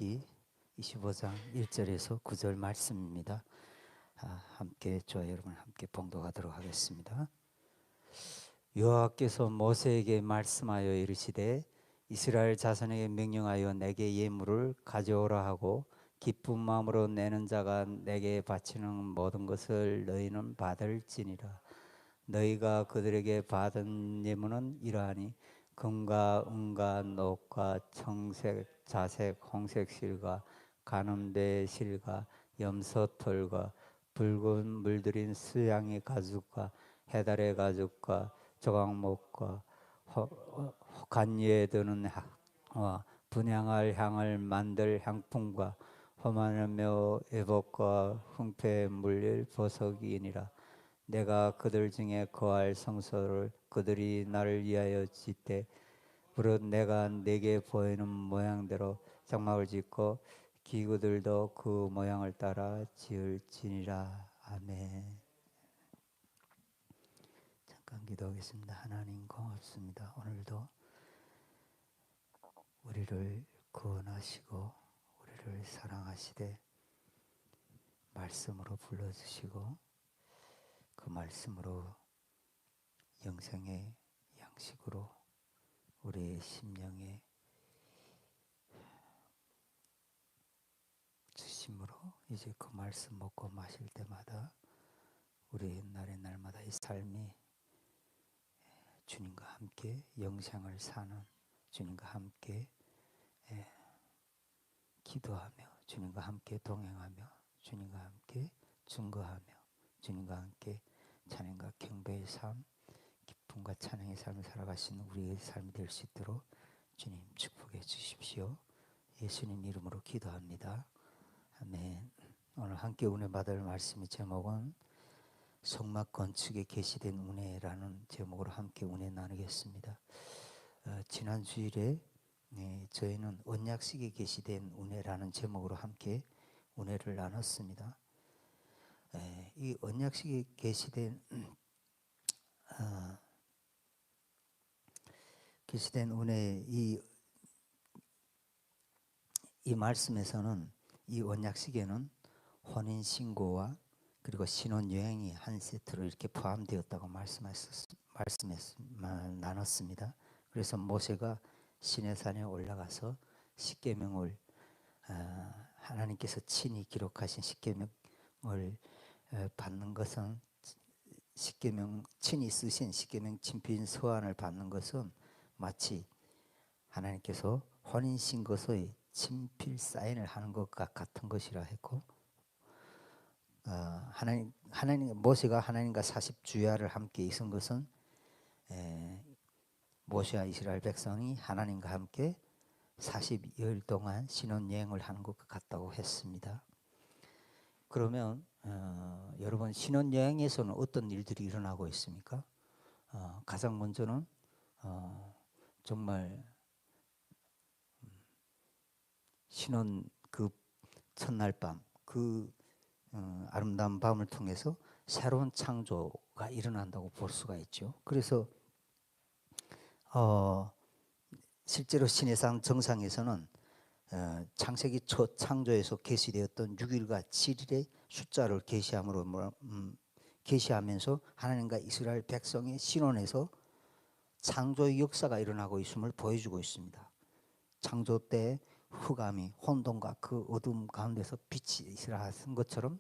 출애굽기 25장 1절에서 9절 말씀입니다. 함께 저와 여러분 함께 봉독하도록 하겠습니다. 여호와께서 모세에게 말씀하여 이르시되 이스라엘 자손에게 명령하여 내게 예물을 가져오라 하고 기쁜 마음으로 내는 자가 내게 바치는 모든 것을 너희는 받을지니라. 너희가 그들에게 받은 예물은 이러하니 금과 은과 녹과 청색, 자색, 홍색 실과 가늠대 실과 염소털과 붉은 물들인 수양의 가죽과 해달의 가죽과 조각목과 간이에 드는 분향할 향을 만들 향품과 호마며 애복과 흥패에 물릴 보석이니라. 내가 그들 중에 거할 성소를 그들이 나를 위하여 짓되 무릇 내가 내게 보이는 모양대로 장막을 짓고 기구들도 그 모양을 따라 지을지니라. 아멘. 잠깐 기도하겠습니다. 하나님 고맙습니다. 오늘도 우리를 구원하시고 우리를 사랑하시되 말씀으로 불러주시고 그 말씀으로 영생의 양식으로 우리의 심령에 주심으로 이제 그 말씀 먹고 마실 때마다 우리 옛날의 날마다 이 삶이 주님과 함께 영생을 사는, 주님과 함께 기도하며 주님과 함께 동행하며 주님과 함께 증거하며 주님과 함께 찬양과 경배의 삶, 기쁨과 찬양의 삶을 살아가시는 우리의 삶이 될 수 있도록 주님 축복해 주십시오. 예수님 이름으로 기도합니다. 아멘. 오늘 함께 은혜 받을 말씀의 제목은 성막 건축에 계시된 은혜라는 제목으로 함께 은혜 나누겠습니다. 지난 주일에 저희는 언약식에 계시된 은혜라는 제목으로 함께 은혜를 나눴습니다. 이 언약식에 계시된 은혜 이 말씀에서는 이 언약식에는 혼인신고와 그리고 신혼여행이 한 세트로 이렇게 포함되었다고 나눴습니다. 그래서 모세가 시내산에 올라가서 십계명을 하나님께서 친히 기록하신 십계명을 받는 것은 십계명 친히 쓰신 십계명 친필 서한을 받는 것은 마치 하나님께서 혼인신고서의 친필 사인을 하는 것과 같은 것이라 했고 모세가 하나님과 40주야를 함께 있은 것은 모세와 이스라엘 백성이 하나님과 함께 40여일 동안 신혼여행을 하는 것과 같다고 했습니다. 그러면 여러분 신혼여행에서는 어떤 일들이 일어나고 있습니까? 가장 먼저는 정말 신혼 그 첫날 밤 아름다운 밤을 통해서 새로운 창조가 일어난다고 볼 수가 있죠. 그래서 실제로 시내산 정상에서는 창세기 첫 창조에서 계시되었던 6일과 7일의 숫자를 계시하면서 하나님과 이스라엘 백성의 신혼에서 창조의 역사가 일어나고 있음을 보여주고 있습니다. 창조 때 흑암이 혼돈과 그 어둠 가운데서 빛이 있으라 하신 것처럼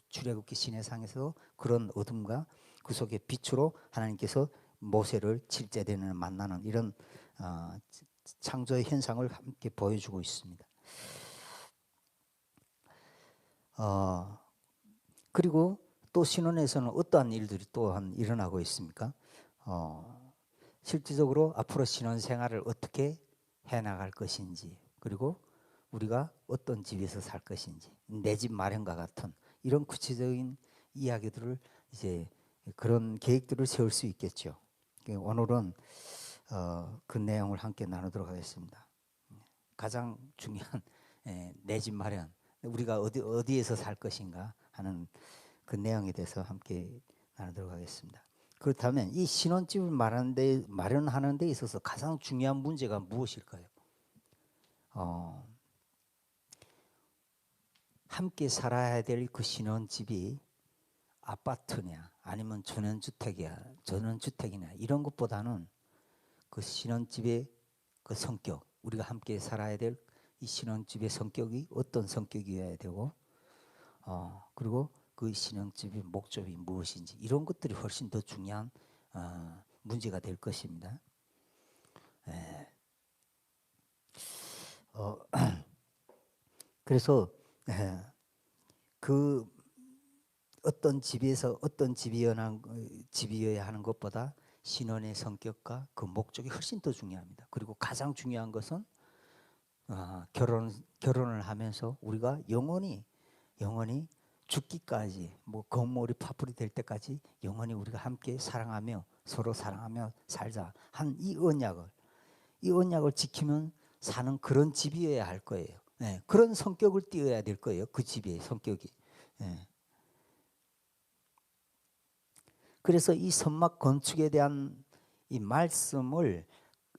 출애굽기 시내상에서 그런 어둠과 그 속에 빛으로 하나님께서 모세를 칠제되는 만나는 이런 창조의 현상을 함께 보여주고 있습니다. 그리고 또 신혼에서는 어떠한 일들이 또한 일어나고 있습니까? 실질적으로 앞으로 신혼 생활을 어떻게 해나갈 것인지, 그리고 우리가 어떤 집에서 살 것인지, 내 집 마련과 같은 이런 구체적인 이야기들을 이제 그런 계획들을 세울 수 있겠죠. 오늘은 그 내용을 함께 나누도록 하겠습니다. 가장 중요한 내 집 마련, 우리가 어디에서 살 것인가 하는 그 내용에 대해서 함께 나누도록 하겠습니다. 그렇다면 이 신혼집을 마련하는 데 있어서 가장 중요한 문제가 무엇일까요? 함께 살아야 될 그 신혼집이 아파트냐 아니면 전원주택이냐 이런 것보다는 그 신혼집의 그 성격, 우리가 함께 살아야 될 이 신혼집의 성격이 어떤 성격이어야 되고, 그리고 그 신혼집의 목적이 무엇인지 이런 것들이 훨씬 더 중요한 문제가 될 것입니다. 그래서 그 어떤 집에서 어떤 집이어야 하는 것보다 신혼의 성격과 그 목적이 훨씬 더 중요합니다. 그리고 가장 중요한 것은 결혼을 하면서 우리가 영원히 죽기까지 뭐 건물이 파풀이 될 때까지 영원히 우리가 함께 사랑하며 서로 사랑하며 살자 한 이 언약을 지키면 사는 그런 집이어야 할 거예요. 네, 그런 성격을 띄어야 될 거예요. 그 집의 성격이. 네. 그래서 이 선막 건축에 대한 이 말씀을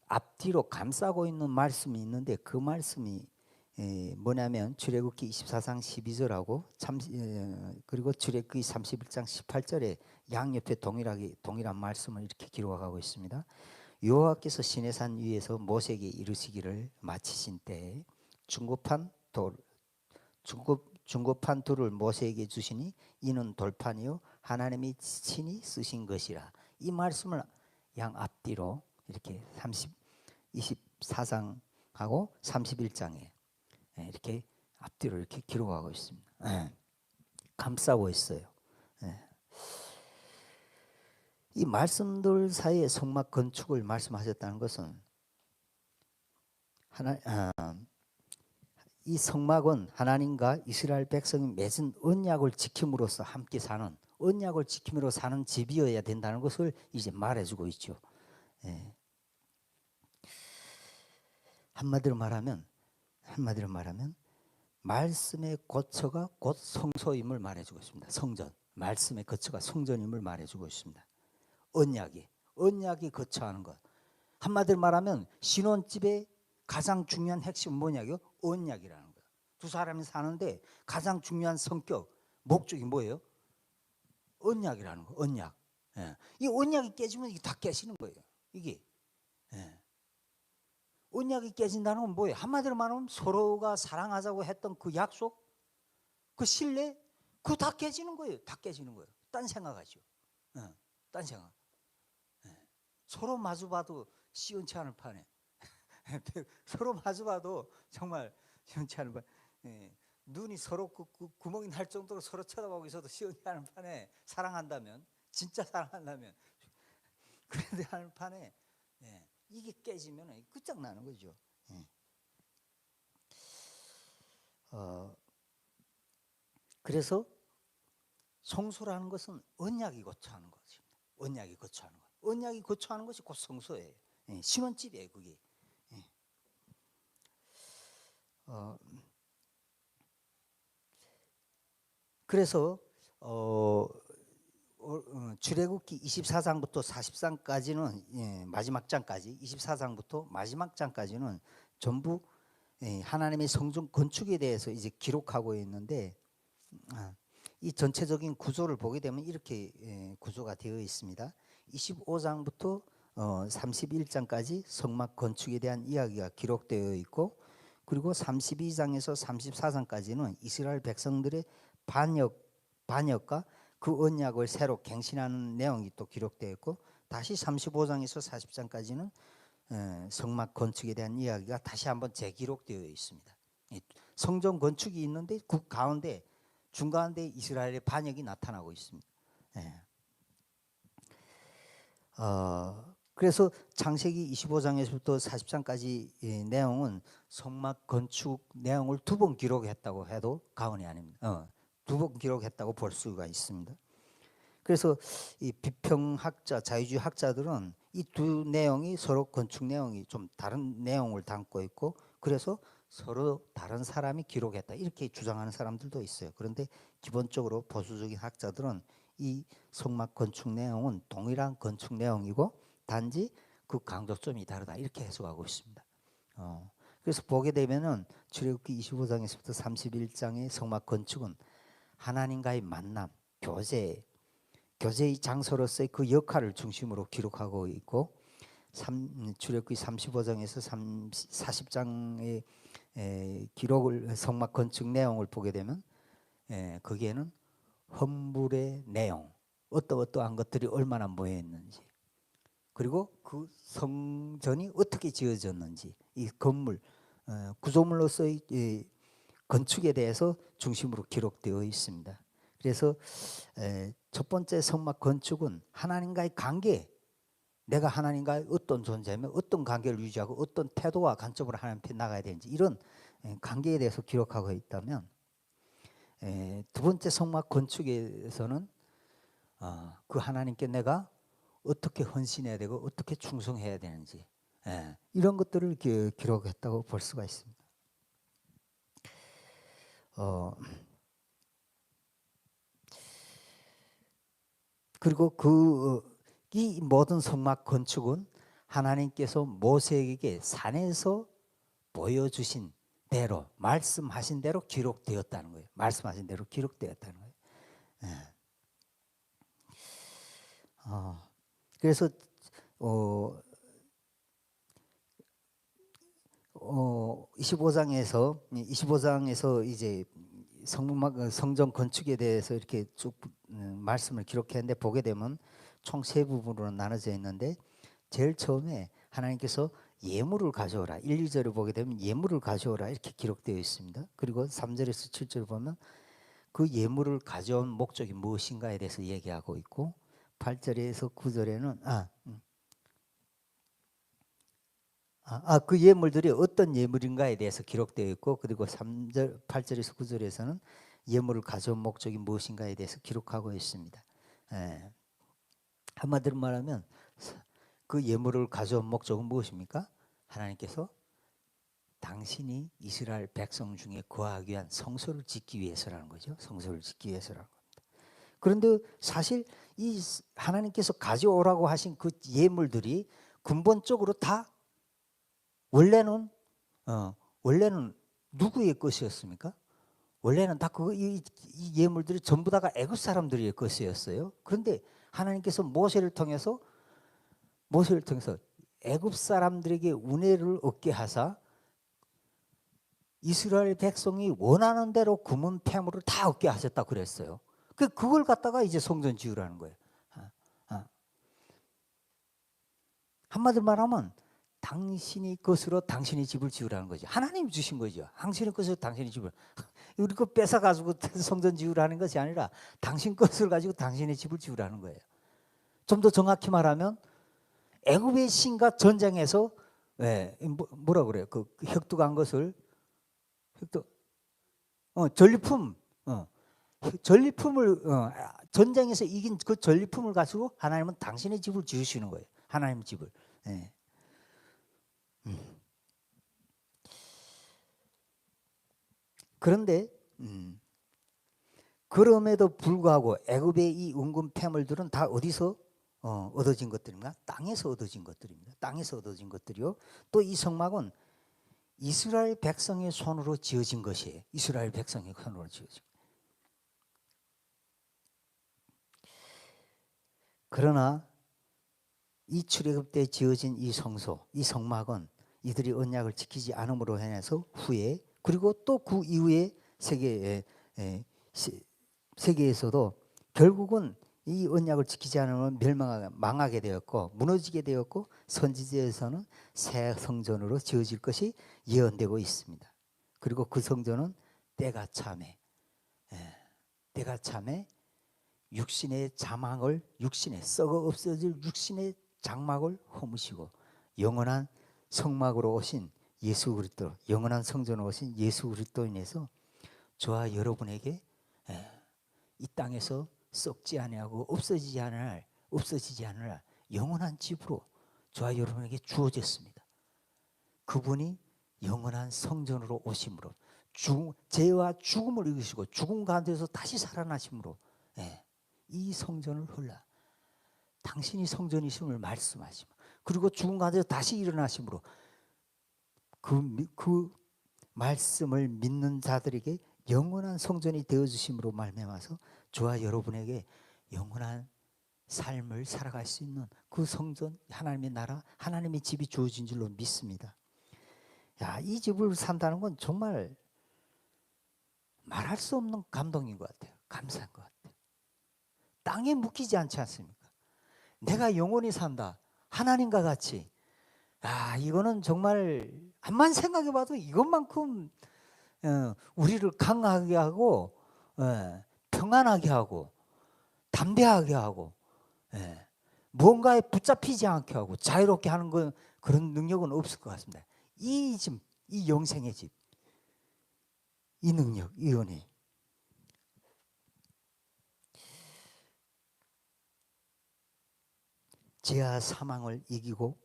앞뒤로 감싸고 있는 말씀이 있는데 그 말씀이 뭐냐면 출애굽기 24장 12절하고 그리고 출애굽기 31장 18절에 양옆에 동일한 말씀을 이렇게 기록하고 있습니다. 여호와께서 시내산 위에서 모세에게 이르시기를 마치신 때에 중급한 돌을 모세에게 주시니 이는 돌판이요 하나님이 친히 쓰신 것이라. 이 말씀을 양 앞뒤로 이렇게 24장하고 31장에 이렇게 앞뒤로 이렇게 기록하고 있습니다. 감싸고 있어요. 이 말씀들 사이에 성막 건축을 말씀하셨다는 것은 이 성막은 하나님과 이스라엘 백성이 맺은 언약을 지킴으로써 함께 사는 언약을 지킴으로 사는 집이어야 된다는 것을 이제 말해주고 있죠. 한마디로 말하면 말씀의 거처가 곧 성소임을 말해주고 있습니다. 성전, 말씀의 거처가 성전임을 말해주고 있습니다. 언약이 거처하는 것. 한마디로 말하면 신혼집의 가장 중요한 핵심은 뭐냐고요? 언약이라는 거예요. 두 사람이 사는데 가장 중요한 성격, 목적이 뭐예요? 언약이라는 거예요. 언약. 이 언약이 깨지면 이게 다 깨지는 거예요. 이게. 언약이 깨진다는 건 뭐예요? 한마디로 말하면 서로가 사랑하자고 했던 그 약속, 그 신뢰, 그거 다 깨지는 거예요. 다 깨지는 거예요. 딴 생각하죠. 딴 생각. 서로 마주봐도 시원치 않을 판에 서로 마주봐도 정말 시원치 않을 판에 눈이 서로 구멍이 날 정도로 서로 쳐다보고 있어도 시원치 않을 판에 사랑한다면 진짜 사랑한다면 그래야 하는 판에 이게 깨지면 끝장나는 거죠. 그래서 성소라는 것은 언약이 거처하는 것입니다. 언약이 거처하는 것. 언약이 거처하는 것이 곧 성소예요. 신혼집이에요, 그게. 그래서 출애굽기 24장부터 40장까지는 마지막 장까지 24장부터 마지막 장까지는 전부 하나님의 성전 건축에 대해서 이제 기록하고 있는데 이 전체적인 구조를 보게 되면 이렇게 구조가 되어 있습니다. 25장부터 31장까지 성막 건축에 대한 이야기가 기록되어 있고 그리고 32장에서 34장까지는 이스라엘 백성들의 반역과 그 언약을 새로 갱신하는 내용이 또 기록되어 있고 다시 35장에서 40장까지는 성막 건축에 대한 이야기가 다시 한번 재기록되어 있습니다. 성전 건축이 있는데 그 가운데 중간에 이스라엘의 반역이 나타나고 있습니다. 그래서 창세기 25장에서부터 40장까지 내용은 성막 건축 내용을 두 번 기록했다고 해도 과언이 아닙니다. 두 번 기록했다고 볼 수가 있습니다. 그래서 이 비평학자, 자유주의 학자들은 이 두 내용이 서로 건축 내용이 좀 다른 내용을 담고 있고 그래서 서로 다른 사람이 기록했다 이렇게 주장하는 사람들도 있어요. 그런데 기본적으로 보수적인 학자들은 이 성막 건축 내용은 동일한 건축 내용이고 단지 그 강조점이 다르다 이렇게 해석하고 있습니다. 그래서 보게 되면은 출애굽기 25장에서부터 31장의 성막 건축은 하나님과의 만남, 교제의 장소로서의 그 역할을 중심으로 기록하고 있고, 출애굽기 35장에서 40장의 기록을 성막 건축 내용을 보게 되면 거기에는 헌물의 내용, 어떠한 것들이 얼마나 모여 있는지, 그리고 그 성전이 어떻게 지어졌는지, 이 건물, 구조물로서의 건축에 대해서 중심으로 기록되어 있습니다. 그래서 첫 번째 성막 건축은 하나님과의 관계, 내가 하나님과 어떤 존재면 어떤 관계를 유지하고 어떤 태도와 관점으로 하나님 앞에 나가야 되는지, 이런 관계에 대해서 기록하고 있다면, 두 번째 성막 건축에서는 그 하나님께 내가 어떻게 헌신해야 되고 어떻게 충성해야 되는지, 이런 것들을 기록했다고 볼 수가 있습니다. 그리고 이 모든 성막 건축은 하나님께서 모세에게 산에서 보여주신 대로, 말씀하신 대로 기록되었다는 거예요. 말씀하신 대로 기록되었다는 거예요. 그래서 25장에서 이제 성전 건축에 대해서 이렇게 쭉 말씀을 기록했는데, 보게 되면 총 세 부분으로 나눠져 있는데, 제일 처음에 하나님께서 예물을 가져오라, 1, 2절을 보게 되면 예물을 가져오라 이렇게 기록되어 있습니다. 그리고 3절에서 7절 보면 그 예물을 가져온 목적이 무엇인가에 대해서 얘기하고 있고, 8절에서 9절에는 그 예물들이 어떤 예물인가에 대해서 기록되어 있고, 그리고 8절에서 9절에서는 예물을 가져온 목적이 무엇인가에 대해서 기록하고 있습니다. 한마디로 말하면 그 예물을 가져온 목적은 무엇입니까? 하나님께서 당신이 이스라엘 백성 중에 거하기 위한 성소를 짓기 위해서라는 거죠. 성소를 짓기 위해서라는 겁니다. 그런데 사실 이 하나님께서 가져오라고 하신 그 예물들이 근본적으로 다 원래는 누구의 것이었습니까? 원래는 다 이 예물들이 전부 다가 애굽 사람들의 것이었어요. 그런데 하나님께서 모세를 통해서 애굽 사람들에게 은혜를 얻게 하사 이스라엘 백성이 원하는 대로 금은 폐물을 다 얻게 하셨다고 그랬어요. 그걸 갖다가 이제 성전 지으라는 거예요. 한마디로 말하면 당신이 것으로 당신의 집을 지으라는 거죠. 하나님이 주신 거죠. 당신의 것으로 당신의 집을. 우리 거 뺏어가지고 성전 지으라는 것이 아니라 당신 것을 가지고 당신의 집을 지으라는 거예요. 좀 더 정확히 말하면 애굽의 신과 전쟁에서 뭐라 그래요? 그 획득한 것을 전리품을 전쟁에서 이긴 그 전리품을 가지고 하나님은 당신의 집을 지으시는 거예요. 하나님 집을. 그런데 그럼에도 불구하고 애굽의 이 은금 폐물들은 다 어디서 얻어진 것들인가? 땅에서 얻어진 것들입니다. 땅에서 얻어진 것들이요. 또 이 성막은 이스라엘 백성의 손으로 지어진 것이에요. 이스라엘 백성의 손으로 지어진. 그러나 이 출애굽 때 지어진 이 성소, 이 성막은 이들이 언약을 지키지 않음으로 인해서 후에, 그리고 또 그 이후에 세계에서도 결국은 이 언약을 지키지 않으면 망하게 되었고 무너지게 되었고, 선지자에서는 새 성전으로 지어질 것이 예언되고 있습니다. 그리고 그 성전은 때가 참에 육신의 자막을, 썩어 없어질 육신의 장막을 허무시고 영원한 성막으로 오신 예수 그리스도, 영원한 성전으로 오신 예수 그리스도로 인해서 저와 여러분에게 이 땅에서 썩지 아니하고 없어지지 않을 영원한 집으로 저와 여러분에게 주어졌습니다. 그분이 영원한 성전으로 오심으로 죄와 죽음을 이기시고 죽음 가운데서 다시 살아나심으로 이 성전을 헐라 당신이 성전이심을 말씀하시고, 그리고 죽은 가운데서 다시 일어나심으로 그 말씀을 믿는 자들에게 영원한 성전이 되어주심으로 말미암아서 저와 여러분에게 영원한 삶을 살아갈 수 있는 그 성전, 하나님의 나라, 하나님의 집이 주어진 줄로 믿습니다. 야, 이 집을 산다는 건 정말 말할 수 없는 감동인 것 같아요. 감사한 것 같아요. 땅에 묶이지 않지 않습니까? 내가 영원히 산다. 하나님과 같이. 아, 이거는 정말 암만 생각해봐도 이것만큼 우리를 강하게 하고 평안하게 하고 담대하게 하고 무언가에 붙잡히지 않게 하고 자유롭게 하는 건 그런 능력은 없을 것 같습니다. 이 집, 이 영생의 집, 이 능력, 이 은혜. 죄와 사망을 이기고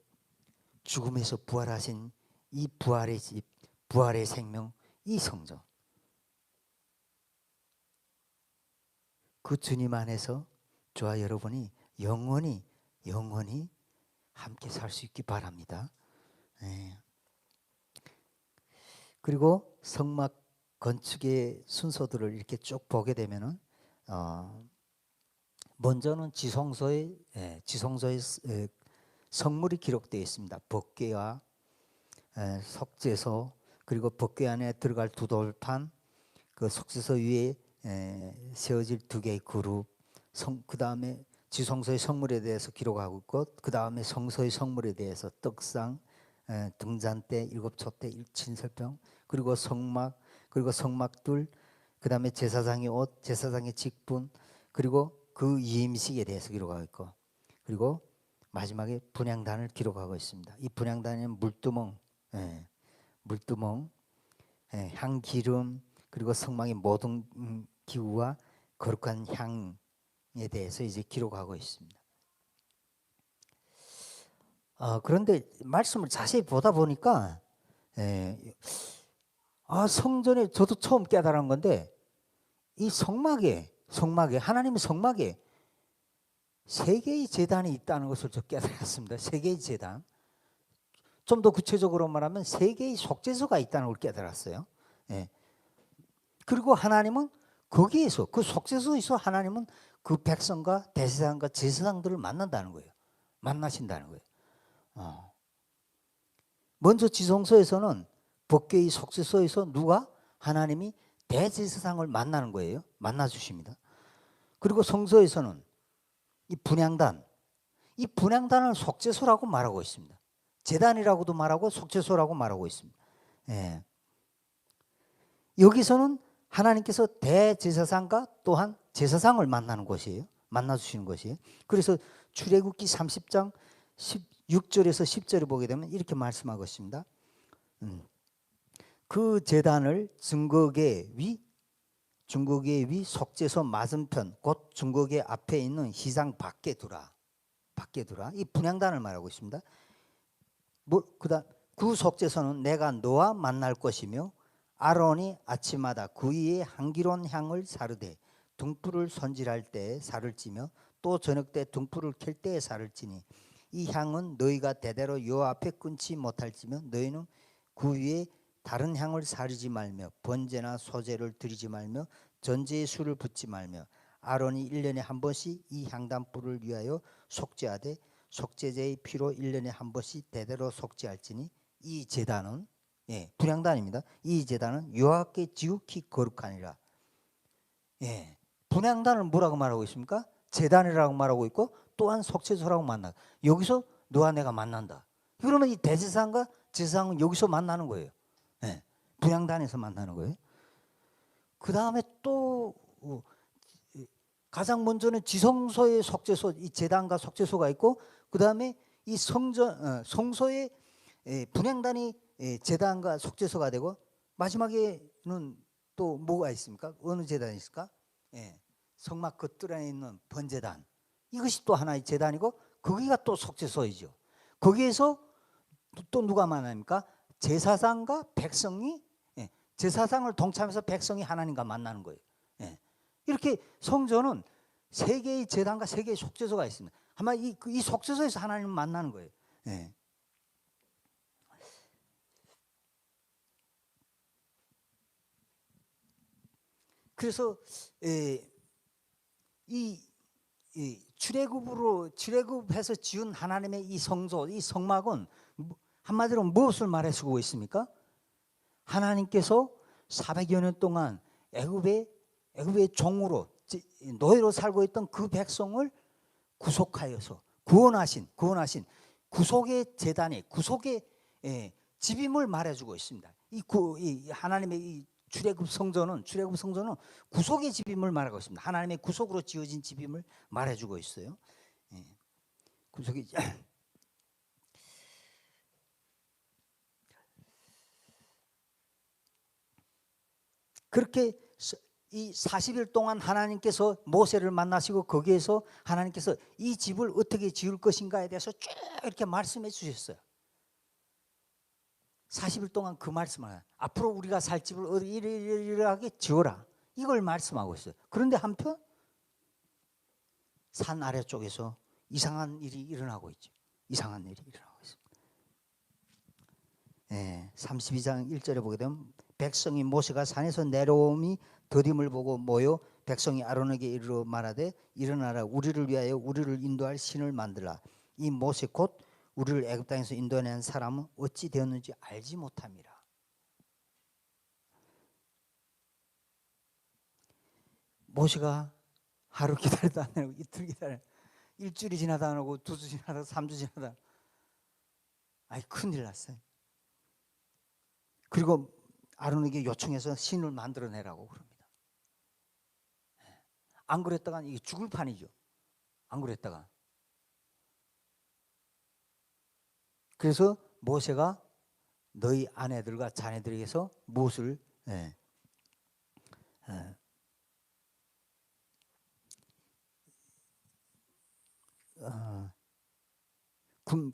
죽음에서 부활하신 이 부활의 집, 부활의 생명, 이 성전. 그 주님 안에서 저와 여러분이 영원히 함께 살 수 있기 바랍니다. 네. 그리고 성막 건축의 순서들을 이렇게 쭉 보게 되면은 먼저는 지성소의 성물이 기록되어 있습니다. 법궤와 속죄소, 그리고 법궤 안에 들어갈 두 돌판, 그 속죄소 위에 세워질 두 개의 그룹, 그 다음에 지성소의 성물에 대해서 기록하고 있고, 그 다음에 성소의 성물에 대해서 떡상, 등잔대, 일곱촛대, 일친설병, 그리고 성막, 그리고 성막둘, 그 다음에 제사장의 옷, 제사장의 직분, 그리고 그 이임식에 대해서 기록하고 있고, 그리고 마지막에 분향단을 기록하고 있습니다. 이 분향단에는 물두멍, 향기름, 그리고 성막의 모든 기구와 거룩한 향에 대해서 이제 기록하고 있습니다. 그런데 말씀을 자세히 보다 보니까 성전에 저도 처음 깨달은 건데, 이 성막에 하나님의 성막에 세 개의 제단이 있다는 것을 저 깨달았습니다. 세 개의 제단. 좀 더 구체적으로 말하면 세 개의 속죄소가 있다는 걸 깨달았어요. 그리고 하나님은 거기에서, 그 속죄소에서 하나님은 그 백성과 대제사장과 제사장들을 만난다는 거예요. 만나신다는 거예요. 먼저 지성소에서는 법궤의 속죄소에서 누가? 하나님이 대제사장을 만나는 거예요. 만나 주십니다. 그리고 성소에서는 이 분향단, 이 분향단을 속죄소라고 말하고 있습니다. 제단이라고도 말하고 속죄소라고 말하고 있습니다. 여기서는 하나님께서 대제사장과 또한 제사장을 만나는 곳이에요. 만나 주시는 것이에요. 그래서 출애굽기 30장 6절에서 10절을 보게 되면 이렇게 말씀하고 있습니다. 그 제단을 증거계 위 속죄소 맞은편 곧 증거계 앞에 있는 휘장 밖에 두라. 이 분향단을 말하고 있습니다. 그다음 그 속죄소는 내가 너와 만날 것이며 아론이 아침마다 그 위에 향기로운 향을 사르되 등불을 손질할 때에 살을 찌며 또 저녁 때 등불을 켤 때에 살을 찌니 이 향은 너희가 대대로 여호와 앞에 끊지 못할지며 너희는 그 위에 다른 향을 사르지 말며 번제나 소제를 드리지 말며 전제의 술을 붓지 말며 아론이 1년에 한 번씩 이 향단불을 위하여 속죄하되 속죄제의 피로 1년에 한 번씩 대대로 속죄할지니 이 제단은 분향단입니다. 이 제단은 여호와께 지극히 거룩하니라. 분향단을 뭐라고 말하고 있습니까? 제단이라고 말하고 있고 또한 속죄소라고 만나. 여기서 너와 내가 만난다. 그러면 이 대제사장과 제사장은 여기서 만나는 거예요. 분향단에서 만나는 거예요. 그 다음에 또 가장 먼저는 지성소의 속죄소, 이 제단과 속죄소가 있고, 그 다음에 이 성소의 분향단이 제단과 속죄소가 되고, 마지막에는 또 뭐가 있습니까? 어느 제단이 있을까? 성막 겉뜰 안에 있는 번제단. 이것이 또 하나의 제단이고, 거기가 또 속죄소이죠. 거기에서 또 누가 만납니까? 제사장과 백성이, 제사장을 동참해서 백성이 하나님과 만나는 거예요. 이렇게 성전은 세 개의 제단과 세 개의 속죄소가 있습니다. 아마 이 속죄소에서 하나님을 만나는 거예요. 그래서 이 출애굽해서 지은 하나님의 이 성소, 이 성막은 한마디로 무엇을 말해주고 있습니까? 하나님께서 400여 년 동안 애굽의 종으로 노예로 살고 있던 그 백성을 구속하여서 구원하신 구속의 재단이 구속의 집임을 말해주고 있습니다. 이 하나님의 이 출애굽 성전은 구속의 집임을 말하고 있습니다. 하나님의 구속으로 지어진 집임을 말해주고 있어요. 구속이 그렇게 이 40일 동안 하나님께서 모세를 만나시고 거기에서 하나님께서 이 집을 어떻게 지을 것인가에 대해서 쭉 이렇게 말씀해 주셨어요. 40일 동안 그 말씀을 앞으로 우리가 살 집을 이러이러하게 지어라 이걸 말씀하고 있어요. 그런데 한편 산 아래쪽에서 이상한 일이 일어나고 있죠. 이상한 일이 일어나고 있습니다. 32장 1절에 보게 되면 백성이 모세가 산에서 내려옴이 더딤을 보고 모여 백성이 아론에게 이르러 말하되 일어나라 우리를 위하여 우리를 인도할 신을 만들라. 이 모세 곧 우리를 애굽 땅에서 인도해낸 사람은 어찌 되었는지 알지 못함이라. 모세가 하루 기다리다 안 하고 이틀 기다려 일주일이 지나다 안 하고 2주 지나다 3주 지나다 아이 큰일 났어요. 그리고 아론에게 요청해서 신을 만들어내라고 그럽니다. 안 그랬다간 이게 죽을 판이죠. 안 그랬다가. 그래서 모세가 너희 아내들과 자녀들에게서 무엇을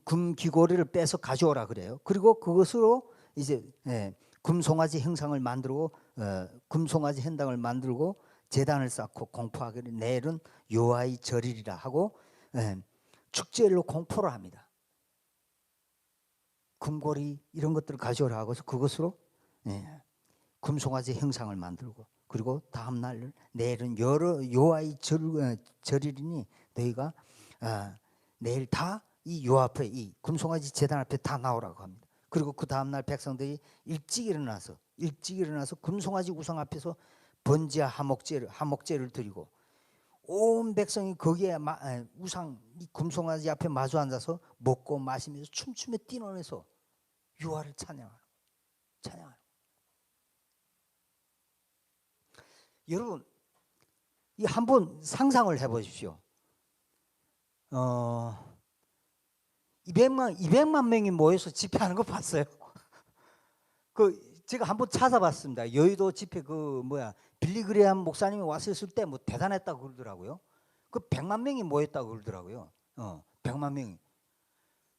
금 귀고리를 빼서 가져오라 그래요. 그리고 그것으로 이제 금송아지 행상을 만들고 금송아지 행당을 만들고 제단을 쌓고 공포하기를 내일은 여호와의 절이리라 하고 축제일로 공포를 합니다. 금고리 이런 것들을 가져오라 하고서 그것으로 금송아지 행상을 만들고 그리고 다음 날 내일은 여호와의 절이리니 너희가 내일 다 이 요 앞에 이 금송아지 제단 앞에 다 나오라고 합니다. 그리고 그 다음 날 백성들이 일찍 일어나서 금송아지 우상 앞에서 번제와 화목제를 드리고 온 백성이 거기에 우상 이 금송아지 앞에 마주 앉아서 먹고 마시면서 춤추며 뛰노면서 여호와를 찬양하는. 여러분 이 한번 상상을 해보십시오. 200만 명이 모여서 집회하는 거 봤어요? 제가 한번 찾아봤습니다. 여의도 집회 빌리그레암 목사님이 왔을 때 뭐 대단했다고 그러더라고요. 100만 명이 모였다고 그러더라고요. 100만 명이.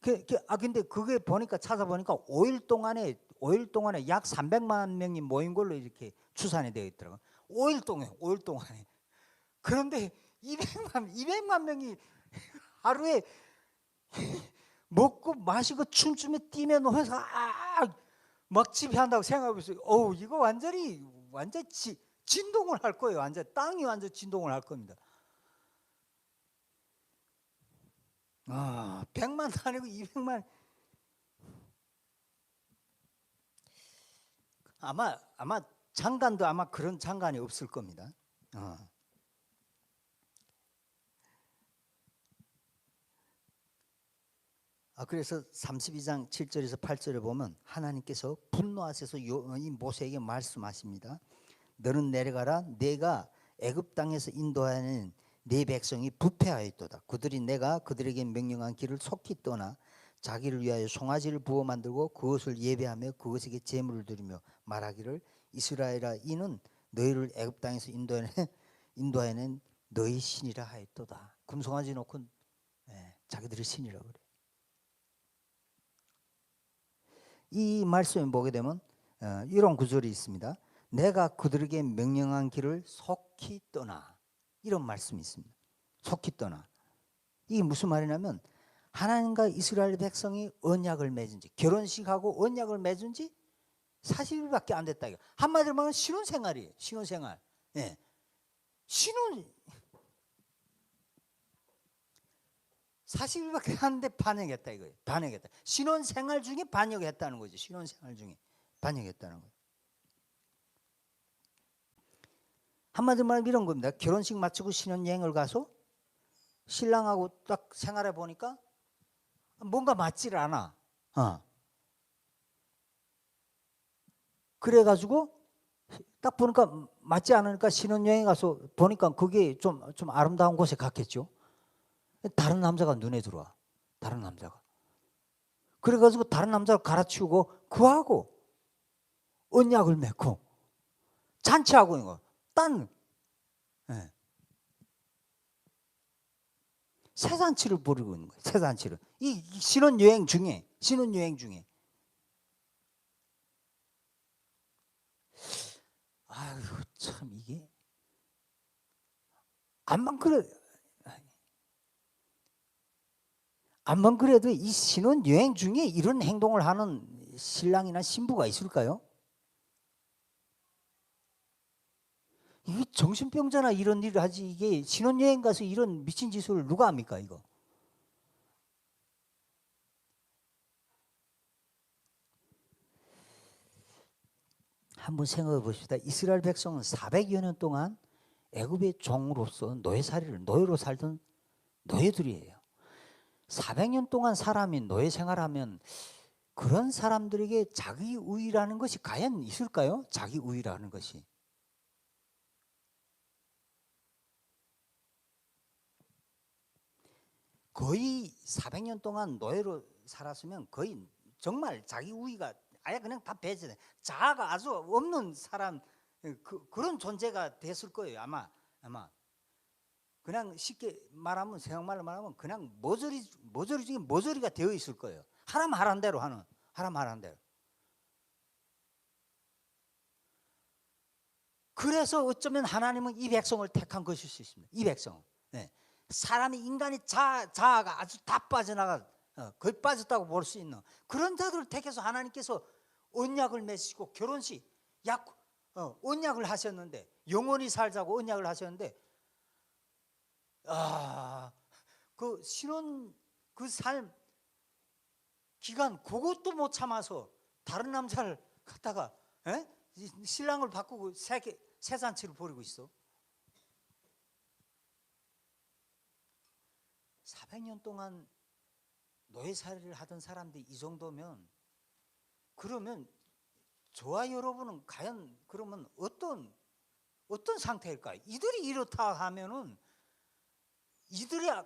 근데 그게 찾아보니까 5일 동안에 약 300만 명이 모인 걸로 이렇게 추산이 되어 있더라고요. 5일 동안에. 그런데 200만 명이 하루에 먹고 마시고 춤추며 뛰며 노면서 막 집회한다고 생각하고 있어요. 이거 완전 진동을 할 거예요. 땅이 완전 진동을 할 겁니다. 100만도 아니고 200만. 아마 장관도 그런 장관이 없을 겁니다. 그래서 32장 7절에서 8절에 보면 하나님께서 분노하셔서 이 모세에게 말씀하십니다. 너는 내려가라. 내가 애굽 땅에서 인도하는 네 백성이 부패하였도다. 그들이 내가 그들에게 명령한 길을 속히 떠나 자기를 위하여 송아지를 부어 만들고 그것을 예배하며 그것에게 제물을 드리며 말하기를 이스라엘아 이는 너희를 애굽 땅에서 인도하는 너희 신이라 하였도다. 금송아지 놓고 자기들이 신이라고 그래. 이 말씀을 보게 되면 이런 구절이 있습니다. 내가 그들에게 명령한 길을 속히 떠나. 이런 말씀이 있습니다. 속히 떠나. 이게 무슨 말이냐면 하나님과 이스라엘 백성이 언약을 맺은 지 결혼식하고 언약을 맺은 지 40일밖에 안 됐다. 한마디로 말하면 신혼생활이에요. 신혼생활. 예. 신혼 40일밖에 안 돼 반역했다 이거예요. 반역했다. 신혼 생활 중에 반역했다는 거죠. 신혼 생활 중에 반역했다는 거예요. 한마디로 말하면 이런 겁니다. 결혼식 마치고 신혼여행을 가서 신랑하고 딱 생활해 보니까 뭔가 맞지를 않아. 그래가지고 딱 보니까 맞지 않으니까 신혼여행 가서 보니까 그게 좀 아름다운 곳에 갔겠죠. 다른 남자가 눈에 들어와. 다른 남자가. 그래가지고 다른 남자를 갈아치우고 그하고 언약을 맺고 잔치하고 있는 거. 예. 새잔치를 벌이고 있는 거예요. 새잔치를. 이 신혼여행 중에. 아유, 참 이게 암만 그래도 이 신혼여행 중에 이런 행동을 하는 신랑이나 신부가 있을까요? 이게 정신병자나 이런 일을 하지 이게 신혼여행 가서 이런 미친 짓을 누가 합니까 이거? 한번 생각해 봅시다. 이스라엘 백성은 400여 년 동안 애굽의 종으로서 노예로 살던 노예들이에요. 400년 동안 사람이 노예 생활하면 그런 사람들에게 자기우위라는 것이 과연 있을까요? 자기우위라는 것이. 거의 400년 동안 노예로 살았으면 거의 정말 자기우위가 아예 그냥 다 배제돼. 자아가 아주 없는 사람 그런 존재가 됐을 거예요. 아마 그냥 쉽게 말하면 생각말로 말하면 그냥 모조리 중에 모조리가 되어 있을 거예요. 하람 하란 대로 하는 하람 하란 대로. 그래서 어쩌면 하나님은 이 백성을 택한 것일 수 있습니다. 이 백성. 네. 사람이 인간이 자아가 아주 다 빠져나가 거의 빠졌다고 볼 수 있는 그런 자들을 택해서 하나님께서 언약을 맺으시고 결혼식 언약을 하셨는데 영원히 살자고 언약을 하셨는데 그 신혼 그 삶 기간 그것도 못 참아서 다른 남자를 갖다가 신랑을 바꾸고 새 잔치를 벌이고 있어. 400년 동안 노예살이를 하던 사람들이 이 정도면 그러면 저와 여러분은 과연 그러면 어떤 상태일까요? 이들이 이렇다 하면은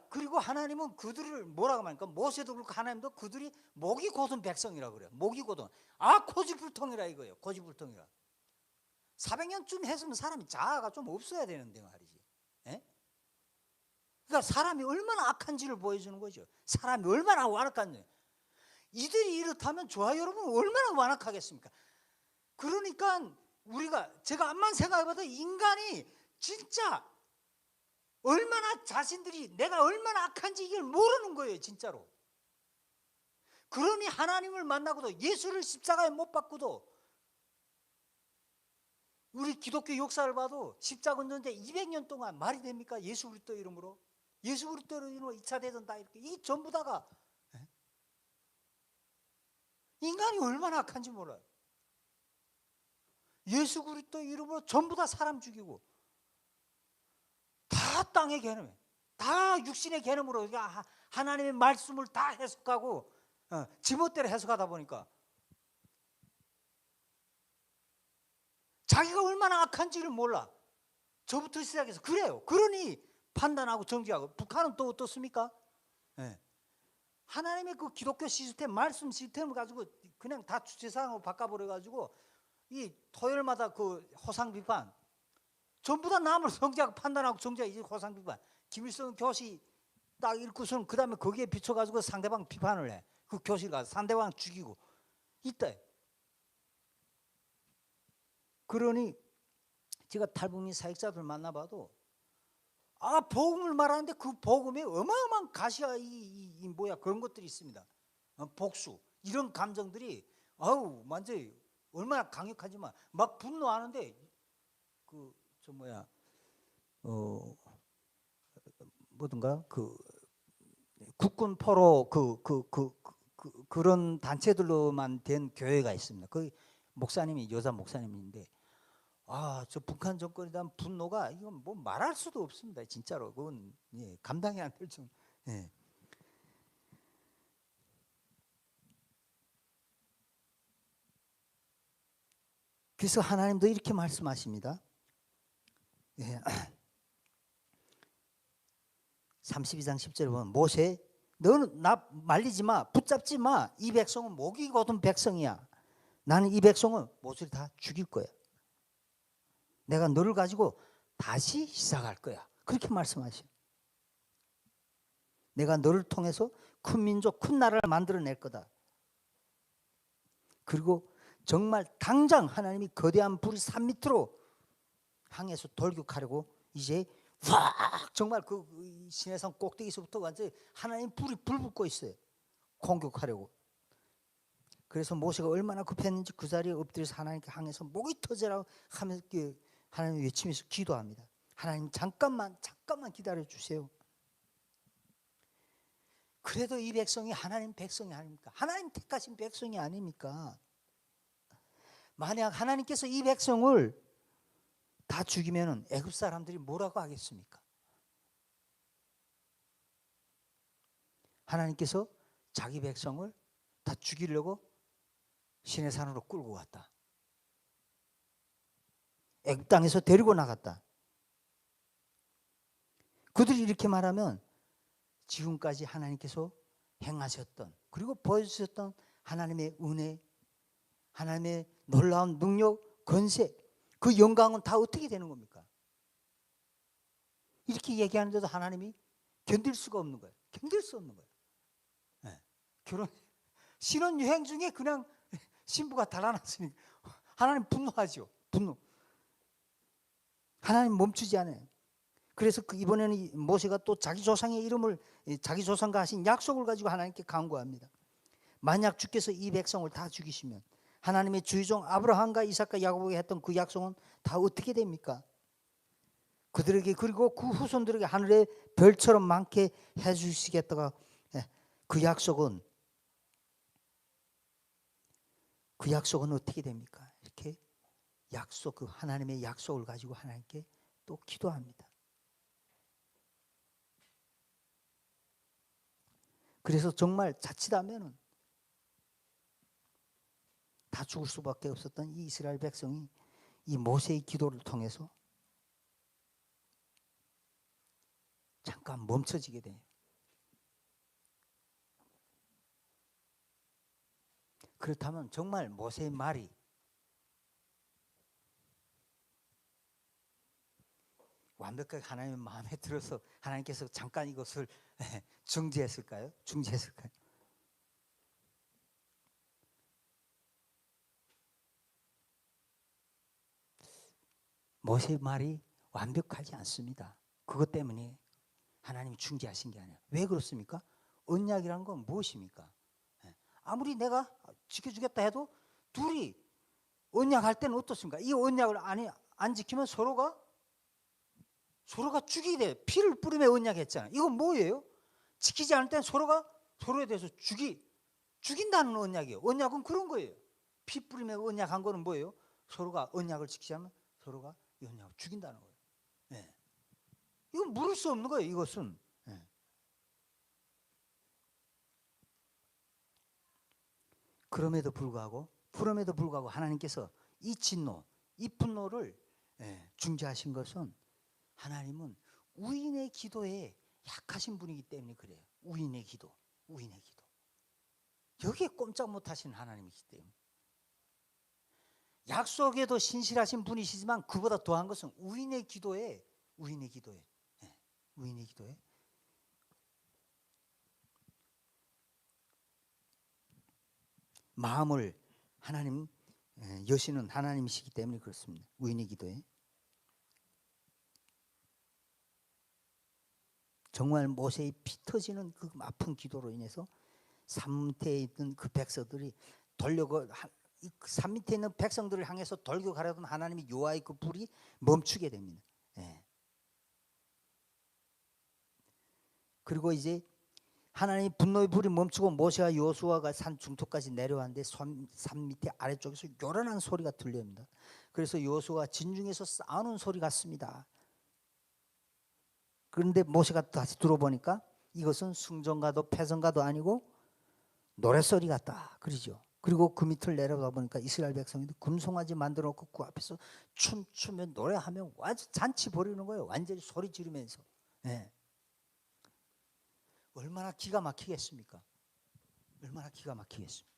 그리고 하나님은 그들을 뭐라고 말합니까? 모세도 그렇고 하나님도 그들이 목이 곧은 백성이라고 그래요. 목이 곧은 고집불통이라 이거예요. 고집불통이라. 400년쯤 했으면 사람이 자아가 좀 없어야 되는데 말이지. 그러니까 사람이 얼마나 악한지를 보여주는 거죠. 사람이 얼마나 완악한지. 이들이 이렇다면 저와 여러분은 얼마나 완악하겠습니까? 그러니까 제가 암만 생각해봐도 인간이 진짜 얼마나 자신들이 내가 얼마나 악한지 이걸 모르는 거예요. 진짜로. 그러니 하나님을 만나고도 예수를 십자가에 못 박고도 우리 기독교 역사를 봐도 십자가 전쟁 200년 동안 말이 됩니까? 예수 그리스도 이름으로 2차 대전 다 이렇게 이 전부 다가 인간이 얼마나 악한지 몰라요. 예수 그리스도 이름으로 전부 다 사람 죽이고 다 땅의 개념에 다 육신의 개념으로 하나님의 말씀을 다 해석하고 지멋대로 해석하다 보니까 자기가 얼마나 악한지를 몰라. 저부터 시작해서 그래요. 그러니 판단하고 정지하고. 북한은 또 어떻습니까? 하나님의 그 기독교 시스템 말씀 시스템을 가지고 그냥 다 주체상으로 바꿔버려가지고 이 토요일마다 그 호상 비판 전부 다 남을 정지하고 판단하고 정지하고 이제 호상 비판. 김일성 교시 딱 읽고서는 그 다음에 거기에 비춰가지고 상대방 비판을 해. 그 교실 가서 상대방 죽이고 이때. 그러니 제가 탈북민 사역자들 만나봐도 복음을 말하는데 그 복음에 어마어마한 가시와 그런 것들이 있습니다. 복수 이런 감정들이 완전히 얼마나 강력하지만 막 분노하는데 뭐든가 국군 포로 그런 단체들로만 된 교회가 있습니다. 그 목사님이 여자 목사님인데 저 북한 정권에 대한 분노가 이건 뭐 말할 수도 없습니다. 진짜로 그건 감당이 안 될 정도. 예. 그래서 하나님도 이렇게 말씀하십니다. 예. 32장 10절에 보면 모세 너는 나 말리지 마 붙잡지 마 이 백성은 목이 곧은 백성이야. 나는 이 백성은 모세를 다 죽일 거야. 내가 너를 가지고 다시 시작할 거야. 그렇게 말씀하셔요. 내가 너를 통해서 큰 민족 큰 나라를 만들어낼 거다. 그리고 정말 당장 하나님이 거대한 불이 산 밑으로 향해서 돌격하려고 이제 확 정말 그 시내산 꼭대기에서부터 완전히 하나님 불이 불붙고 있어요. 공격하려고. 그래서 모세가 얼마나 급했는지 그 자리에 엎드려서 하나님께 향해서 목이 터져라고 하면서 하나님 외치면서 기도합니다. 하나님 잠깐만 기다려 주세요. 그래도 이 백성이 하나님 백성이 아닙니까? 하나님 택하신 백성이 아닙니까? 만약 하나님께서 이 백성을 다 죽이면 애굽 사람들이 뭐라고 하겠습니까? 하나님께서 자기 백성을 다 죽이려고 시내산으로 끌고 갔다. 애굽 땅에서 데리고 나갔다. 그들이 이렇게 말하면 지금까지 하나님께서 행하셨던 그리고 보여주셨던 하나님의 은혜, 하나님의 놀라운 능력, 권세, 그 영광은 다 어떻게 되는 겁니까? 이렇게 얘기하는데도 하나님이 견딜 수가 없는 거예요. 견딜 수 없는 거예요. 네. 신혼여행 중에 그냥 신부가 달아났으니까 하나님 분노하죠. 분노. 하나님 멈추지 않아요. 그래서 이번에는 모세가 또 자기 조상의 이름을 자기 조상과 하신 약속을 가지고 하나님께 간구합니다. 만약 주께서 이 백성을 다 죽이시면 하나님의 주의종 아브라함과 이삭과 야곱에게 했던 그 약속은 다 어떻게 됩니까? 그들에게 그리고 그 후손들에게 하늘의 별처럼 많게 해주시겠다가 그 약속은 어떻게 됩니까? 이렇게 그 하나님의 약속을 가지고 하나님께 또 기도합니다. 그래서 정말 자칫하면은 다 죽을 수밖에 없었던 이 이스라엘 백성이 이 모세의 기도를 통해서 잠깐 멈춰지게 돼요. 그렇다면 정말 모세의 말이 완벽하게 하나님의 마음에 들어서 하나님께서 잠깐 이것을 중지했을까요? 모세의 말이 완벽하지 않습니다. 그것 때문에 하나님이 중지하신 게 아니에요. 왜 그렇습니까? 언약이란 건 무엇입니까? 아무리 내가 지켜주겠다 해도 둘이 언약할 때는 어떻습니까? 이 언약을 안 지키면 서로가 죽이게 돼요. 피를 뿌리며 언약했잖아요. 이건 뭐예요? 지키지 않을 때는 서로가 서로에 대해서 죽인다는 언약이에요. 언약은 그런 거예요. 피 뿌리며 언약한 거는 뭐예요? 서로가 언약을 지키지 않으면 서로가 이 언약을 죽인다는 거예요. 네. 이건 물을 수 없는 거예요. 이것은. 네. 그럼에도 불구하고 하나님께서 이 진노, 이 분노를 중지하신 것은 하나님은 우인의 기도에 약하신 분이기 때문에 그래요. 우인의 기도. 여기에 꼼짝 못하신 하나님이기 때문에. 약속에도 신실하신 분이시지만 그보다 더한 것은 우인의 기도에 마음을 하나님 여시는 하나님이시기 때문에 그렇습니다. 우인의 기도에. 정말 모세의 피 터지는 그 아픈 기도로 인해서 삼태에 있던 그 백성들이 산 밑에 있는 백성들을 향해서 돌격하려던 하나님의 여호와의 그 불이 멈추게 됩니다. 예. 그리고 이제 하나님의 분노의 불이 멈추고 모세와 여호수아가 산 중턱까지 내려왔는데 산 밑에 아래쪽에서 요란한 소리가 들립니다. 그래서 여호수아가 진중에서 싸우는 소리 같습니다. 그런데 모세가 다시 들어보니까 이것은 승전가도 패전가도 아니고 노랫소리 같다 그러죠. 그리고 그 밑을 내려다 보니까 이스라엘 백성들이 금송아지 만들어 놓고 그 앞에서 춤추며 노래하며 완전 잔치 벌이는 거예요. 완전히 소리 지르면서. 네. 얼마나 기가 막히겠습니까? 얼마나 기가 막히겠습니까?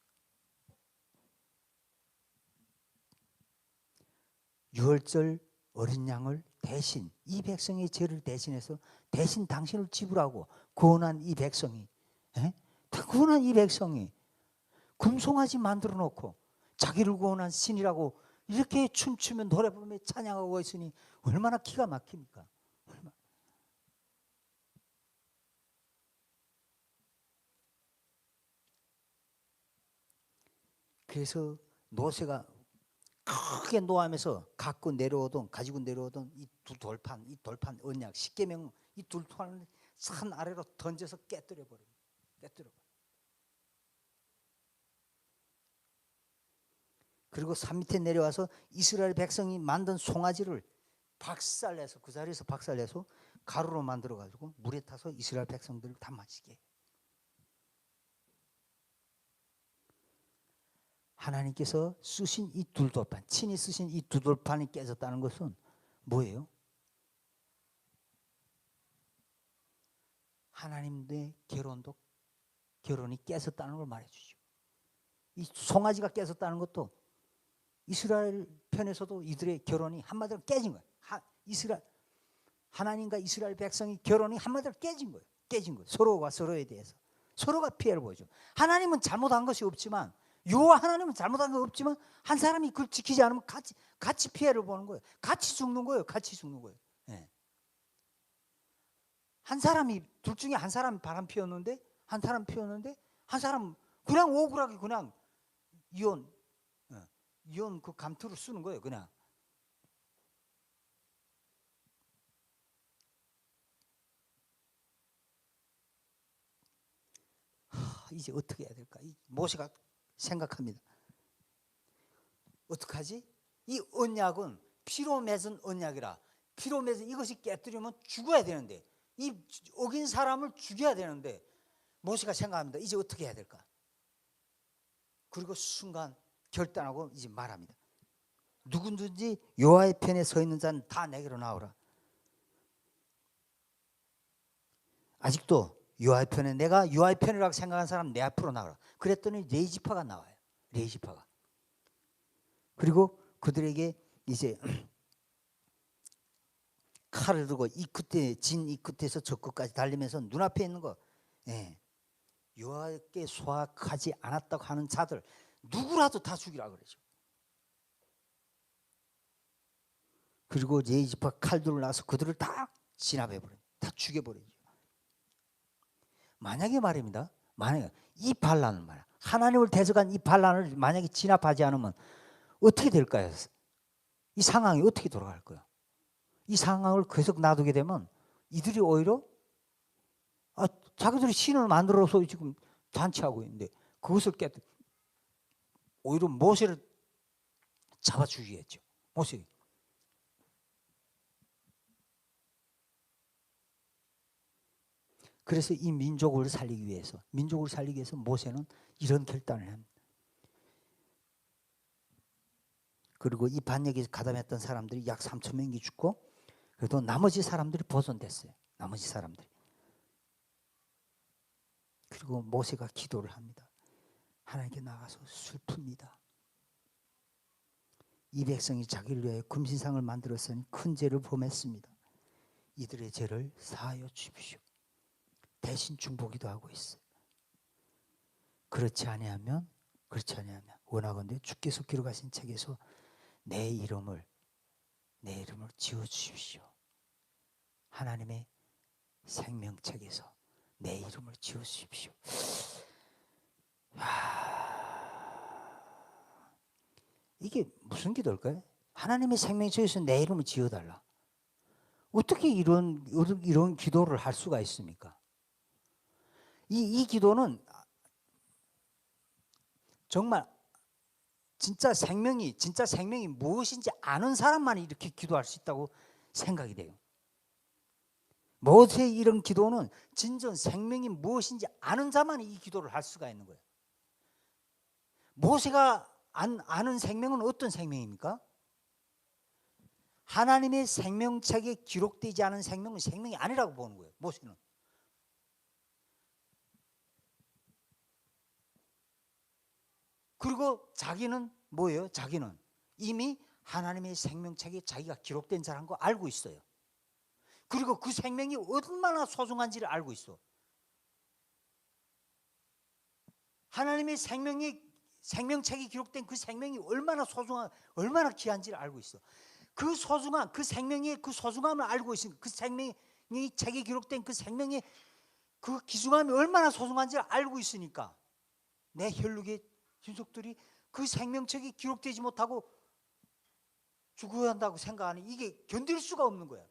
6월절 어린 양을 대신 이 백성의 죄를 대신해서 대신 당신을 지불하고 구원한 이 백성이, 구원한 이 백성이 금송아지 만들어 놓고 자기를 구원한 신이라고 이렇게 춤추며 노래 부르며 찬양하고 있으니 얼마나 기가 막힙니까? 그래서 모세가 크게 노하면서 가지고 내려오던 이 두 돌판, 이 돌판 언약, 십계명 이 돌판을 산 아래로 던져서 깨뜨려 버립니다. 그리고 산 밑에 내려와서 이스라엘 백성이 만든 송아지를 박살내서 그 자리에서 박살내서 가루로 만들어 가지고 물에 타서 이스라엘 백성들을 다 마시게 해요. 하나님께서 쓰신 이 두 돌판, 친히 쓰신 이 두 돌판이 깨졌다는 것은 뭐예요? 하나님의 결혼이 깨졌다는 걸 말해주죠. 이 송아지가 깨졌다는 것도 이스라엘 편에서도 이들의 결혼이 한마디로 깨진 거예요. 하나님과 이스라엘 백성이 결혼이 한마디로 깨진 거예요. 서로가 서로에 대해서 서로가 피해를 보죠. 하나님은 잘못한 것이 없지만 여호와 하나님은 잘못한 거 없지만 한 사람이 그걸 지키지 않으면 같이 피해를 보는 거예요. 같이 죽는 거예요. 네. 한 사람이 둘 중에 한 사람이 바람 피웠는데 한 사람 그냥 억울하게 그냥 이혼 그 감투를 쓰는 거예요. 그냥. 이제 어떻게 해야 될까? 모세가 생각합니다. 어떡하지? 이 언약은 피로 맺은 언약이라 피로 맺은 이것이 깨뜨리면 죽어야 되는데 이 어긴 사람을 죽여야 되는데 모세가 생각합니다. 이제 어떻게 해야 될까? 그리고 순간 결단하고 이제 말합니다. 누구든지 여호와의 편에 서 있는 자는 다 내게로 나오라. 아직도 여호와의 편에 내가 여호와의 편이라고 생각하는 사람 내 앞으로 나오라. 그랬더니 네 지파가 나와요. 네 지파가. 그리고 그들에게 이제 칼을 들고 이 끝에서 저 끝까지 달리면서 눈앞에 있는 거 여호와께 소확하지 않았다고 하는 자들 누구라도 다 죽이라 그러죠. 그리고 네 지파 칼들을 놔서 그들을 다 진압해버려요. 다 죽여버리죠. 만약에 말입니다. 만약에 이 반란을 말이야. 하나님을 대적한 이 반란을 만약에 진압하지 않으면 어떻게 될까요? 이 상황이 어떻게 돌아갈까요? 이 상황을 계속 놔두게 되면 이들이 오히려 자기들이 신을 만들어서 지금 잔치하고 있는데 그것을 오히려 모세를 잡아 죽이겠죠. 모세. 그래서 이 민족을 살리기 위해서 모세는 이런 결단을 합니다. 그리고 이 반역에 가담했던 사람들이 약 3천 명이 죽고 그래도 나머지 사람들이 보존됐어요. 나머지 사람들이. 그리고 모세가 기도를 합니다. 하나님께 나가서 슬픕니다. 이 백성이 자기를 위해 금신상을 만들었으니 큰 죄를 범했습니다. 이들의 죄를 사하여 주십시오. 대신 중보기도 하고 있어요. 그렇지 아니하면 원하건대 주께서 기록하신 책에서 내 이름을 지워주십시오. 하나님의 생명책에서 내 이름을 지워주십시오. 이게 무슨 기도일까요? 하나님의 생명책에서 내 이름을 지어달라. 어떻게 이런 기도를 할 수가 있습니까? 이 기도는 정말 진짜 생명이 무엇인지 아는 사람만 이렇게 기도할 수 있다고 생각이 돼요. 모세의 이런 기도는 진정 생명이 무엇인지 아는 자만 이 기도를 할 수가 있는 거예요. 모세가 아는 생명은 어떤 생명입니까? 하나님의 생명책에 기록되지 않은 생명은 생명이 아니라고 보는 거예요. 모세는. 그리고 자기는 뭐예요? 자기는 이미 하나님의 생명책에 자기가 기록된 자라는 거 알고 있어요. 그리고 그 생명이 얼마나 소중한지를 알고 있어. 하나님의 생명책에 기록된 그 생명이 얼마나 얼마나 귀한지를 알고 있어. 그 생명의 그 소중함을 알고 있으니까 그 생명이 책에 기록된 그 생명의 그 귀중함이 얼마나 소중한지를 알고 있으니까 내 혈육의 친족들이 그 생명책이 기록되지 못하고 죽어야 한다고 생각하니 이게 견딜 수가 없는 거야.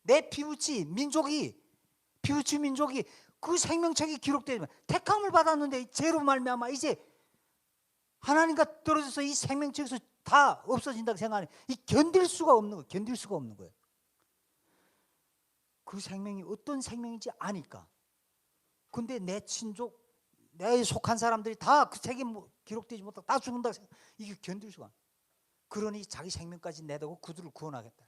내 피부치 민족이 그 생명책이 기록되면 택함을 받았는데 죄로 말미암아 이제 하나님과 떨어져서 이 생명책에서 다 없어진다고 생각하니 이 견딜 수가 없는 거예요. 그 생명이 어떤 생명인지 아니까. 근데 내 친족, 내 속한 사람들이 다 그 책에 기록되지 못하고 다 죽는다고 생각. 이게 견딜 수가. 그러니 자기 생명까지 내다고 그들을 구원하겠다.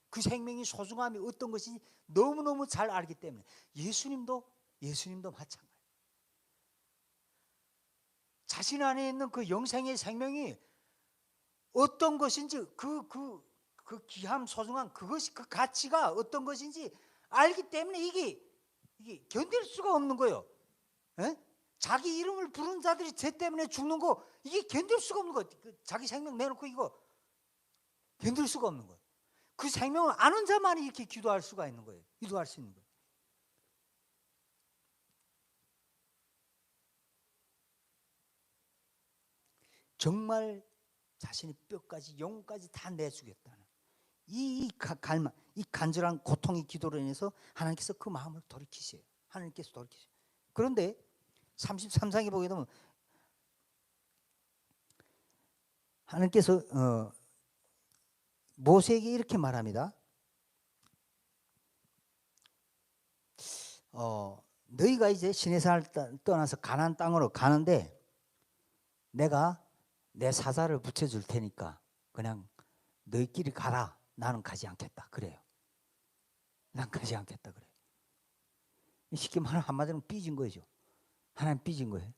그 생명이 소중함이 어떤 것인지 너무너무 잘 알기 때문에 예수님도 마찬가지예요. 자신 안에 있는 그 영생의 생명이 어떤 것인지 그 귀함 소중함 그것이 그 가치가 어떤 것인지 알기 때문에 이게 견딜 수가 없는 거예요. 에? 자기 이름을 부르는 자들이 죄 때문에 죽는 거 이게 견딜 수가 없는 거예요. 자기 생명 내놓고 이거 견딜 수가 없는 거예요. 그 생명을 아는 자만이 이렇게 기도할 수가 있는 거예요. 기도할 수 있는 거예요. 정말 자신의 뼈까지 영혼까지 다 내주겠다는 이 갈망, 이 간절한 고통의 기도로 인해서 하나님께서 그 마음을 돌이키세요. 하나님께서 돌이키세요. 그런데 33장에 보게 되면 하나님께서 모세에게 이렇게 말합니다. 너희가 이제 시내산을 떠나서 가나안 땅으로 가는데 내가 내 사자를 붙여줄 테니까 그냥 너희끼리 가라. 나는 가지 않겠다. 그래요. 난 가지 않겠다. 그래요. 쉽게 말하면 한마디로 삐진 거죠. 하나님 삐진 거예요.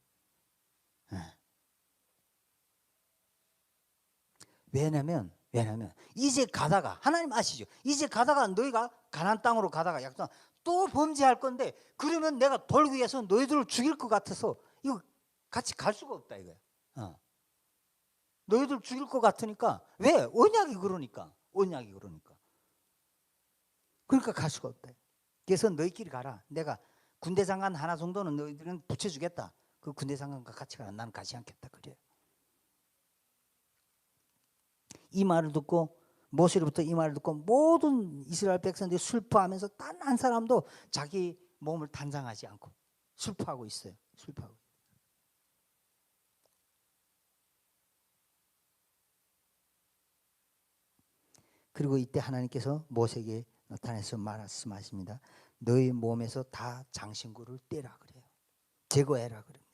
왜냐면 이제 가다가 하나님 아시죠? 이제 가다가 너희가 가나안 땅으로 가다가 약간 또 범죄할 건데 그러면 내가 돌기 위해서 너희들을 죽일 것 같아서 이거 같이 갈 수가 없다 이거야. 너희들 죽일 것 같으니까 왜? 언약이 그러니까. 그러니까 갈 수가 없다. 그래서 너희끼리 가라. 내가 군대 장관 하나 정도는 너희들은 붙여주겠다. 그 군대 장관과 같이 가라. 나는 가지 않겠다. 그래요. 이 말을 듣고 모세로부터 이 말을 듣고 모든 이스라엘 백성들이 슬퍼하면서 단 한 사람도 자기 몸을 단장하지 않고 슬퍼하고 있어요. 그리고 이때 하나님께서 모세에게 나타나서 말씀하십니다. 너희 몸에서 다 장신구를 떼라 그래요. 제거해라 그럽니다.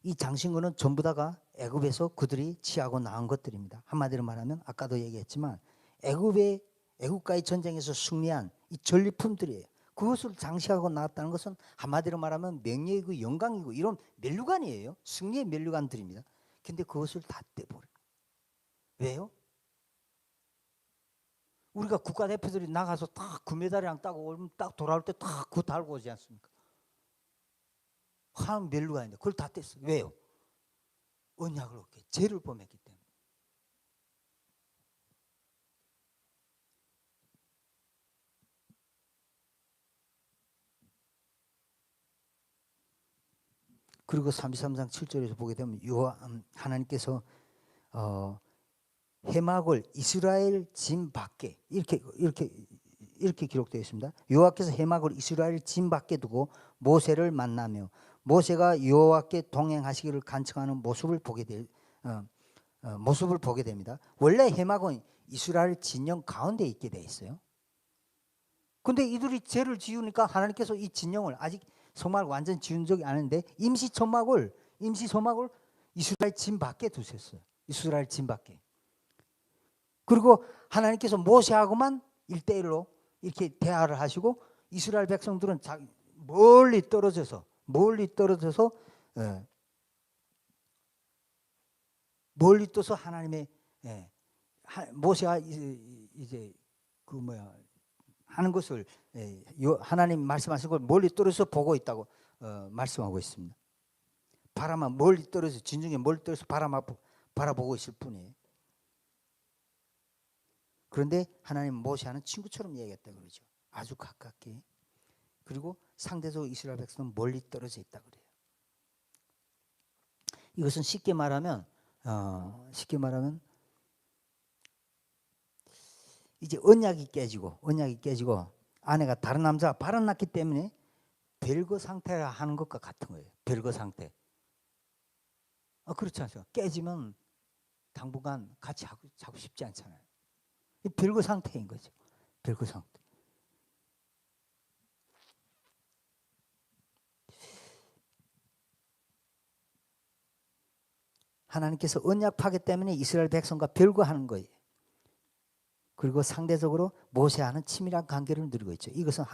이 장신구는 전부 다가 애굽에서 그들이 취하고 나온 것들입니다. 한마디로 말하면 아까도 얘기했지만 애굽과의 전쟁에서 승리한 이 전리품들이에요. 그것을 장식하고 나왔다는 것은 한마디로 말하면 명예이고 영광이고 이런 면류관이에요. 승리의 면류관들입니다. 근데 그것을 다 떼버려요. 왜요? 우리가 국가대표들이 나가서 딱 금메달이랑 따고 오면 딱 돌아올 때 딱 그거 달고 오지 않습니까? 한 면류관인데 그걸 다 뗐어요. 왜요? 언약을 얻게 죄를 범했기 때문에. 그리고 33장 7절에서 보게 되면 하나님께서 해막을 이스라엘 짐 밖에 이렇게 기록되어 있습니다. 여호와께서 해막을 이스라엘 짐 밖에 두고 모세를 만나며 모세가 여호와께 동행하시기를 간청하는 모습을 보게 됩니다. 원래 해막은 이스라엘 진영 가운데 있게 돼 있어요. 근데 이들이 죄를 지으니까 하나님께서 이 진영을 아직 소막을 완전 지은 적이 아닌데 임시 소막을 이스라엘 짐 밖에 두셨어요. 이스라엘 짐 밖에. 그리고 하나님께서 모세하고만 1대1로 이렇게 대화를 하시고 이스라엘 백성들은 멀리 떨어져서 하나님의 모세가 이제 하는 것을 하나님 말씀하신 걸 멀리 떨어져서 보고 있다고 말씀하고 있습니다. 바라만 멀리 떨어져 진중에 멀리 떨어져서 바라보고 있을 뿐이에요. 그런데 하나님 모세하는 친구처럼 얘기했다 그러죠. 아주 가깝게. 그리고 상대적으로 이스라엘 백성은 멀리 떨어져 있다 그래요. 이것은 쉽게 말하면 이제 언약이 깨지고 아내가 다른 남자와 발언났기 때문에 별거 상태라 하는 것과 같은 거예요. 별거 상태. 그렇지 않죠. 깨지면 당분간 같이 하고 싶지 않잖아요. 별거 상태인 거죠. 별거 상태. 하나님께서 언약 파괴 때문에 이스라엘 백성과 별거하는 거예요. 그리고 상대적으로 모세와는 치밀한 관계를 누리고 있죠. 이것은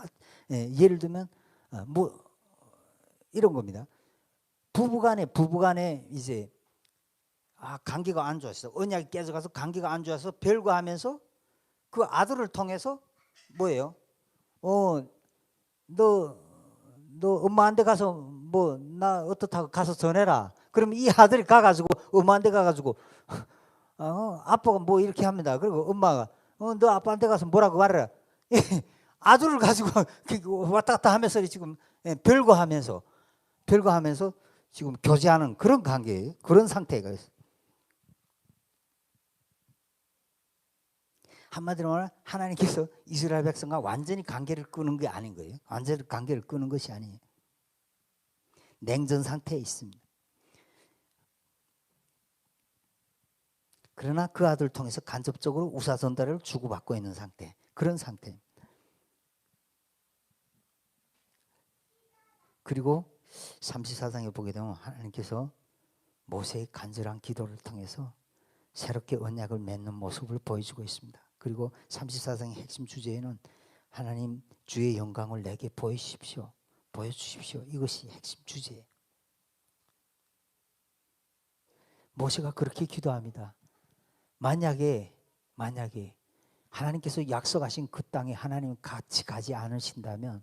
예를 들면 이런 겁니다. 부부간에 이제 관계가 안 좋았어. 언약이 깨져가서 관계가 안 좋아서 별거하면서 그 아들을 통해서 뭐예요? 너 엄마한테 가서 나 어떻다고 가서 전해라. 그러면 이 아들이 가가지고 엄마한테 가가지고 아빠가 이렇게 합니다. 그리고 엄마가 너 아빠한테 가서 뭐라고 말해라. 아들을 가지고 왔다 갔다 하면서 지금 별거하면서 지금 교제하는 그런 관계예요. 그런 상태가 있어요. 한마디로 말하면 하나님께서 이스라엘 백성과 완전히 관계를 끊은 게 아닌 거예요. 완전히 관계를 끊은 것이 아니에요. 냉전 상태에 있습니다. 그러나 그 아들을 통해서 간접적으로 우사 전달을 주고받고 있는 상태. 그런 상태입니다. 그리고 34장에 보게 되면 하나님께서 모세의 간절한 기도를 통해서 새롭게 언약을 맺는 모습을 보여주고 있습니다. 그리고 34장의 핵심 주제에는 하나님 주의 영광을 내게 보여주십시오. 이것이 핵심 주제예요. 모세가 그렇게 기도합니다. 만약에 하나님께서 약속하신 그 땅에 하나님 같이 가지 않으신다면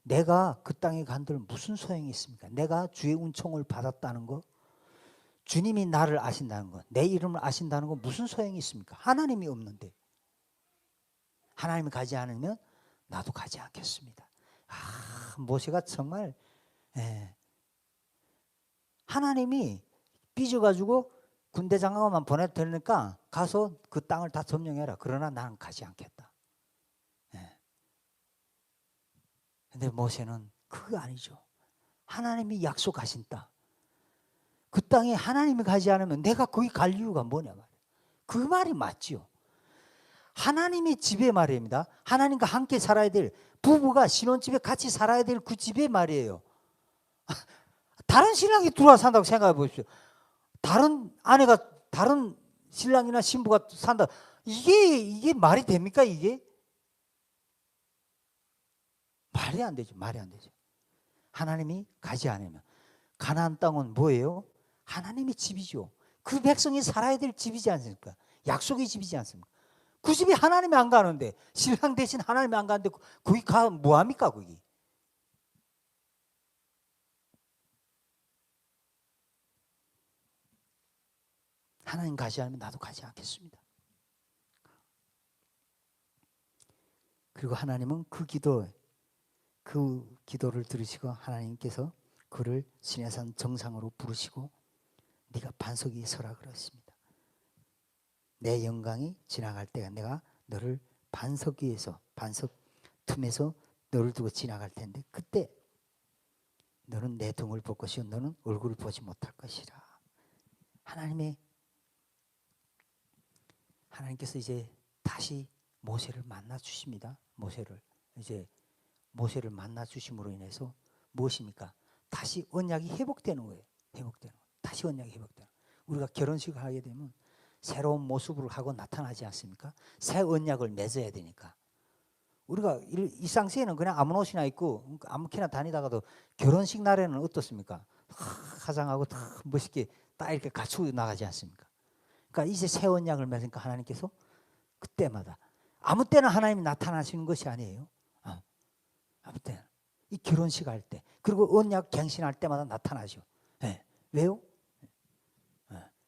내가 그 땅에 간들 무슨 소용이 있습니까? 내가 주의 은총을 받았다는 거, 주님이 나를 아신다는 거, 내 이름을 아신다는 거 무슨 소용이 있습니까? 하나님이 없는데. 하나님이 가지 않으면 나도 가지 않겠습니다. 모세가 정말 하나님이 삐져가지고 군대 장관만 보내도 되니까 가서 그 땅을 다 점령해라. 그러나 나는 가지 않겠다. 근데 모세는 그거 아니죠. 하나님이 약속하신 땅. 그 땅에 하나님이 가지 않으면 내가 거기 갈 이유가 뭐냐 말이에요. 그 말이 맞지요. 하나님의 집에 말입니다. 하나님과 함께 살아야 될 부부가 신혼집에 같이 살아야 될 그 집에 말이에요. 다른 신랑이 들어와 산다고 생각해 보십시오. 다른 아내가 다른 신랑이나 신부가 산다. 이게 말이 됩니까 이게? 말이 안 되죠. 하나님이 가지 않으면 가나안 땅은 뭐예요? 하나님의 집이죠. 그 백성이 살아야 될 집이지 않습니까? 약속의 집이지 않습니까? 그 집이 하나님이 안 가는데 신랑 대신 하나님이 안 가는데 거기 가 뭐합니까 거기? 하나님 가지 않으면 나도 가지 않겠습니다. 그리고 하나님은 그 기도를 들으시고 하나님께서 그를 시내산 정상으로 부르시고 네가 반석 위에 서라 그러십니다. 내 영광이 지나갈 때가 내가 너를 반석 위에서, 반석 틈에서 너를 두고 지나갈 텐데 그때 너는 내 등을 볼 것이요 너는 얼굴을 보지 못할 것이라. 하나님께서 이제 다시 모세를 만나 주십니다. 모세를 만나 주심으로 인해서 무엇입니까? 다시 언약이 회복되는 거예요. 다시 언약이 회복되는 거예요. 우리가 결혼식을 하게 되면 새로운 모습을 하고 나타나지 않습니까? 새 언약을 맺어야 되니까. 우리가 일상생에는 그냥 아무 옷이나 입고 아무렇게나 다니다가도 결혼식 날에는 어떻습니까? 화장하고 다 멋있게 딱 이렇게 갖추고 나가지 않습니까? 그러니까 이제 새 언약을 맺으니까 하나님께서 그때마다 아무 때나 하나님이 나타나시는 것이 아니에요. 아무 때나. 이 결혼식 할 때 그리고 언약 갱신할 때마다 나타나죠. 네. 왜요?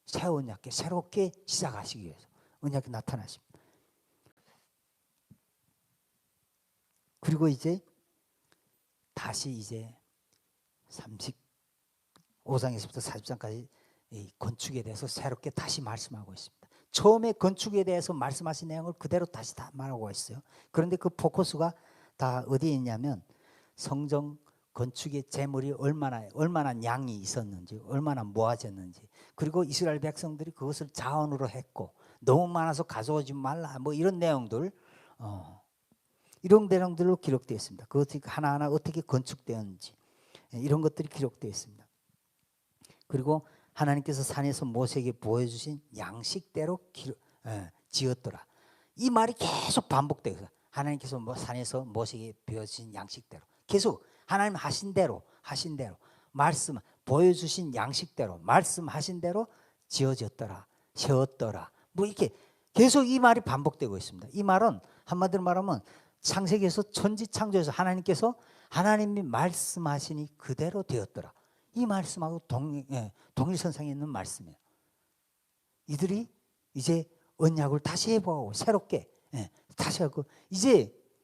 새 언약계 새롭게 시작하시기 위해서 언약이 나타나십니다. 그리고 이제 다시 이제 35장에서부터 40장까지 이 건축에 대해서 새롭게 다시 말씀하고 있습니다. 처음에 건축에 대해서 말씀하신 내용을 그대로 다시 다 말하고 있어요. 그런데 그 포커스가 다 어디에 있냐면 성전 건축의 재물이 얼마나 양이 있었는지, 얼마나 모아졌는지, 그리고 이스라엘 백성들이 그것을 자원으로 했고 너무 많아서 가져오지 말라 뭐 이런 내용들, 이런 내용들로 기록되어 있습니다. 그것이 하나하나 어떻게 건축되었는지 이런 것들이 기록되어 있습니다. 그리고 하나님께서 산에서 모세에게 보여주신 양식대로 지었더라. 이 말이 계속 반복돼요. 하나님께서 산에서 모세에게 보여주신 양식대로 계속 하나님 하신 대로 말씀 보여주신 양식대로 말씀하신 대로 지어졌더라, 세웠더라. 뭐 이렇게 계속 이 말이 반복되고 있습니다. 이 말은 한마디로 말하면 창세기에서 천지창조에서 하나님이 말씀하시니 그대로 되었더라. 이 말씀하고 동일선상에 있는 말씀이에요. 이들이 이제 언약을 다시 해보고 새롭게 다시 하고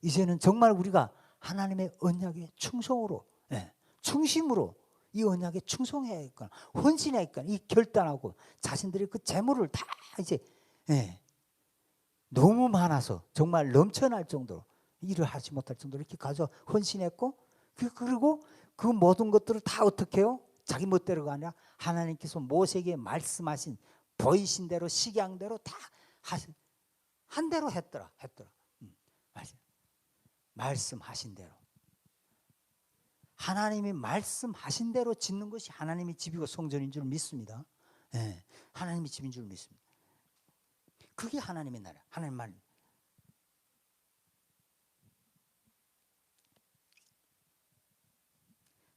이제는 정말 우리가 하나님의 언약의 충심으로 이 언약에 충성해야 할까, 헌신해야 할까, 이 결단하고 자신들의 그 재물을 다 이제 너무 많아서 정말 넘쳐날 정도로 일을 하지 못할 정도로 이렇게 가져 헌신했고 그리고 그 모든 것들을 다 어떻게 해요? 자기 멋대로가 아니라 하나님께서 모세에게 말씀하신 보이신 대로 식양대로 다 한 대로 했더라. 말씀하신 대로. 하나님이 말씀하신 대로 짓는 것이 하나님의 집이고 성전인 줄 믿습니다. 하나님의 집인 줄 믿습니다. 그게 하나님의 나라, 하나님 말.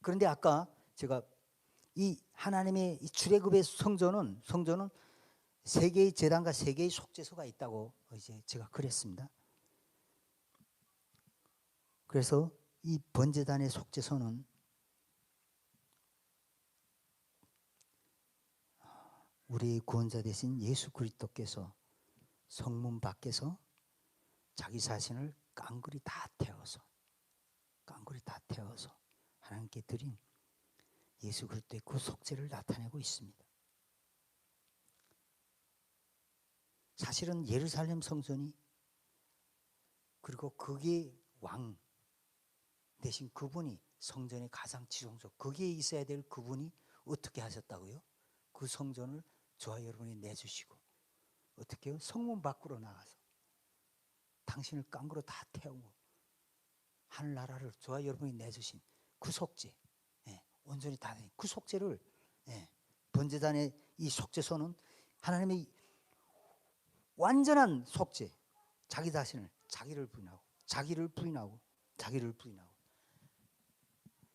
그런데 아까 제가 이 하나님의 이 출애굽의 성전은 세 개의 제단과 세 개의 속죄소가 있다고 이제 제가 그랬습니다. 그래서 이 번제단의 속죄소는 우리의 구원자 되신 예수 그리스도께서 성문 밖에서 자기 자신을 깡그리 다 태워서 하나님께 드린 예수 그리스도의 그 속죄를 나타내고 있습니다. 사실은 예루살렘 성전이 그리고 그게 왕 대신 그분이 성전의 가장 지성소 거기에 있어야 될 그분이 어떻게 하셨다고요? 그 성전을 저와 여러분이 내주시고 어떻게 해요? 성문 밖으로 나가서 당신을 깡그로 다 태우고 하늘나라를 저와 여러분이 내주신 그 속죄, 온전히 다 그 속죄를 번제단의 이 속죄소는 하나님의 완전한 속죄, 자기 자신을 자기를 부인하고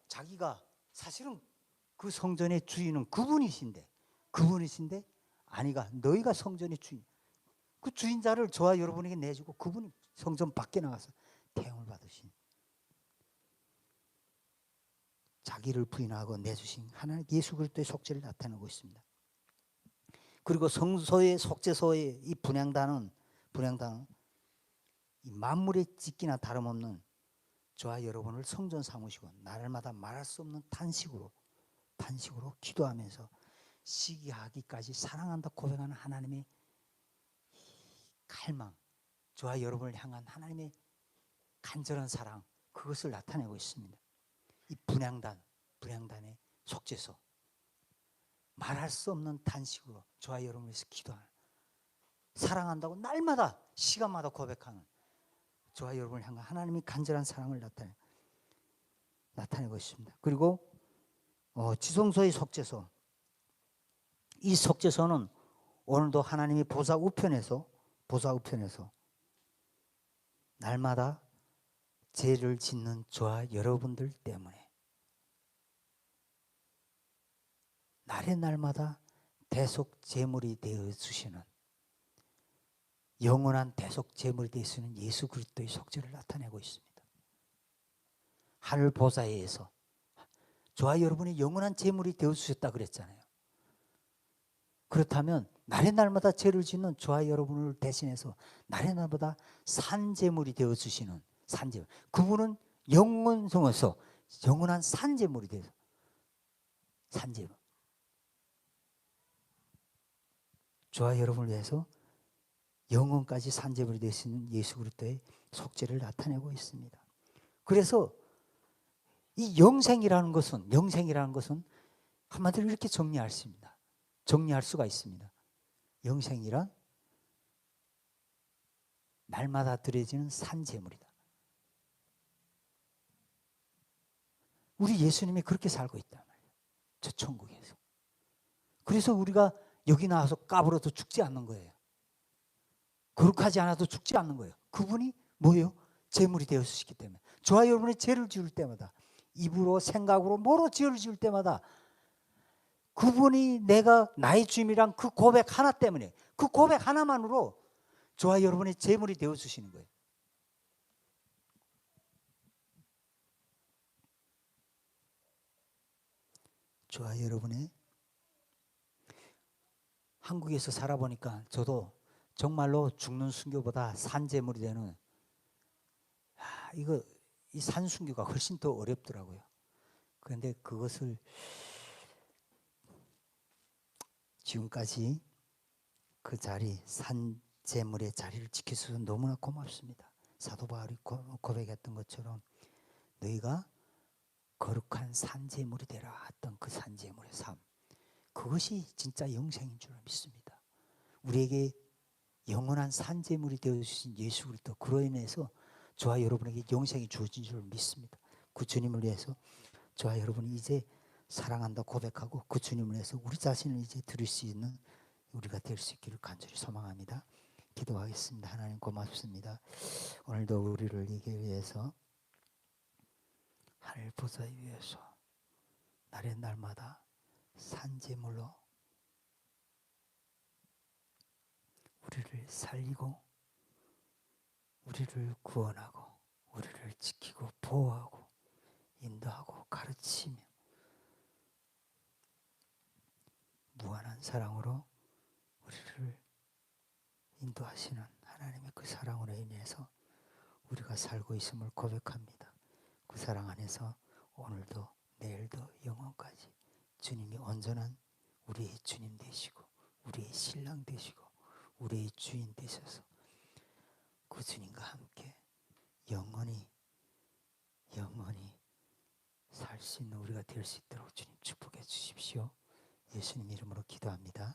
자기가 사실은 그 성전의 주인은 그분이신데 아니가 너희가 성전의 주인, 그 주인자를 저와 여러분에게 내주고 그분이 성전 밖에 나가서 태움을 받으신 자기를 부인하고 내주신 하나님 예수 그리스도의 속죄를 나타내고 있습니다. 그리고 성소의 속죄소의 이 분향단은 이 만물의 찢기나 다름없는 저와 여러분을 성전 삼으시고 날마다 말할 수 없는 탄식으로 탄식으로 기도하면서 시기하기까지 사랑한다 고백하는 하나님의 갈망, 저와 여러분을 향한 하나님의 간절한 사랑, 그것을 나타내고 있습니다. 이 분향단의 속죄소, 말할 수 없는 탄식으로 저와 여러분을 위해서 기도하는, 사랑한다고 날마다 시간마다 고백하는 저와 여러분을 향한 하나님의 간절한 사랑을 나타내고 있습니다. 그리고 지성소의 속죄소, 이 속죄소는 오늘도 하나님이 보좌 우편에서 날마다 죄를 짓는 저와 여러분들 때문에 날마다 대속 제물이 되어 주시는, 영원한 대속 제물이 되어 주시는 예수 그리스도의 속죄를 나타내고 있습니다. 하늘 보좌에서 저와 여러분이 영원한 제물이 되어 주셨다 그랬잖아요. 그렇다면 날마다 죄를 짓는 저와 여러분을 대신해서 날마다 산제물이 되어 주시는 산제물, 그분은 영원성에서 영원한 산제물이 되어서 산제물, 저와 여러분을 위해서 영원까지 산제물이 되시는 예수 그리스도의 속죄를 나타내고 있습니다. 그래서 이 영생이라는 것은 한마디로 이렇게 정리할 수가 있습니다. 영생이란 날마다 드려지는 산제물이다. 우리 예수님이 그렇게 살고 있단 말이에요. 저 천국에서. 그래서 우리가 여기 나와서 까불어도 죽지 않는 거예요. 거룩하지 않아도 죽지 않는 거예요. 그분이 뭐예요? 제물이 되어 주시기 때문에. 저와 여러분의 죄를 지을 때마다, 입으로 생각으로 뭐로 죄를 지을 때마다 그분이 내가 나의 주님이란 그 고백 하나 때문에, 그 고백 하나만으로 저와 여러분의 제물이 되어 주시는 거예요. 저와 여러분의, 한국에서 살아보니까 저도 정말로 죽는 순교보다 산제물이 되는, 이 산순교가 훨씬 더 어렵더라고요. 그런데 그것을 지금까지 그 자리, 산제물의 자리를 지켜줘서 너무나 고맙습니다. 사도 바울이 고백했던 것처럼 너희가 거룩한 산제물이 되라 했던 그 산제물의 삶, 그것이 진짜 영생인 줄 믿습니다. 우리에게 영원한 산제물이 되어주신 예수 그리스도, 그로 인해서 저와 여러분에게 영생이 주어진 줄 믿습니다. 그 주님을 위해서 저와 여러분이 이제 사랑한다 고백하고 그 주님을 위해서 우리 자신을 이제 드릴 수 있는 우리가 될 수 있기를 간절히 소망합니다. 기도하겠습니다. 하나님 고맙습니다. 오늘도 우리를 이기 위해서 하늘 보좌 위에서 날마다 산제물로 우리를 살리고 우리를 구원하고 우리를 지키고 보호하고 인도하고 가르치며 무한한 사랑으로 우리를 인도하시는 하나님의 그 사랑으로 인해서 우리가 살고 있음을 고백합니다. 그 사랑 안에서 오늘도 내일도 영원까지 주님이 온전한 우리의 주님 되시고 우리의 신랑 되시고 우리의 주인 되셔서 그 주님과 함께 영원히 살 수 있는 우리가 될 수 있도록 주님 축복해 주십시오. 예수님 이름으로 기도합니다.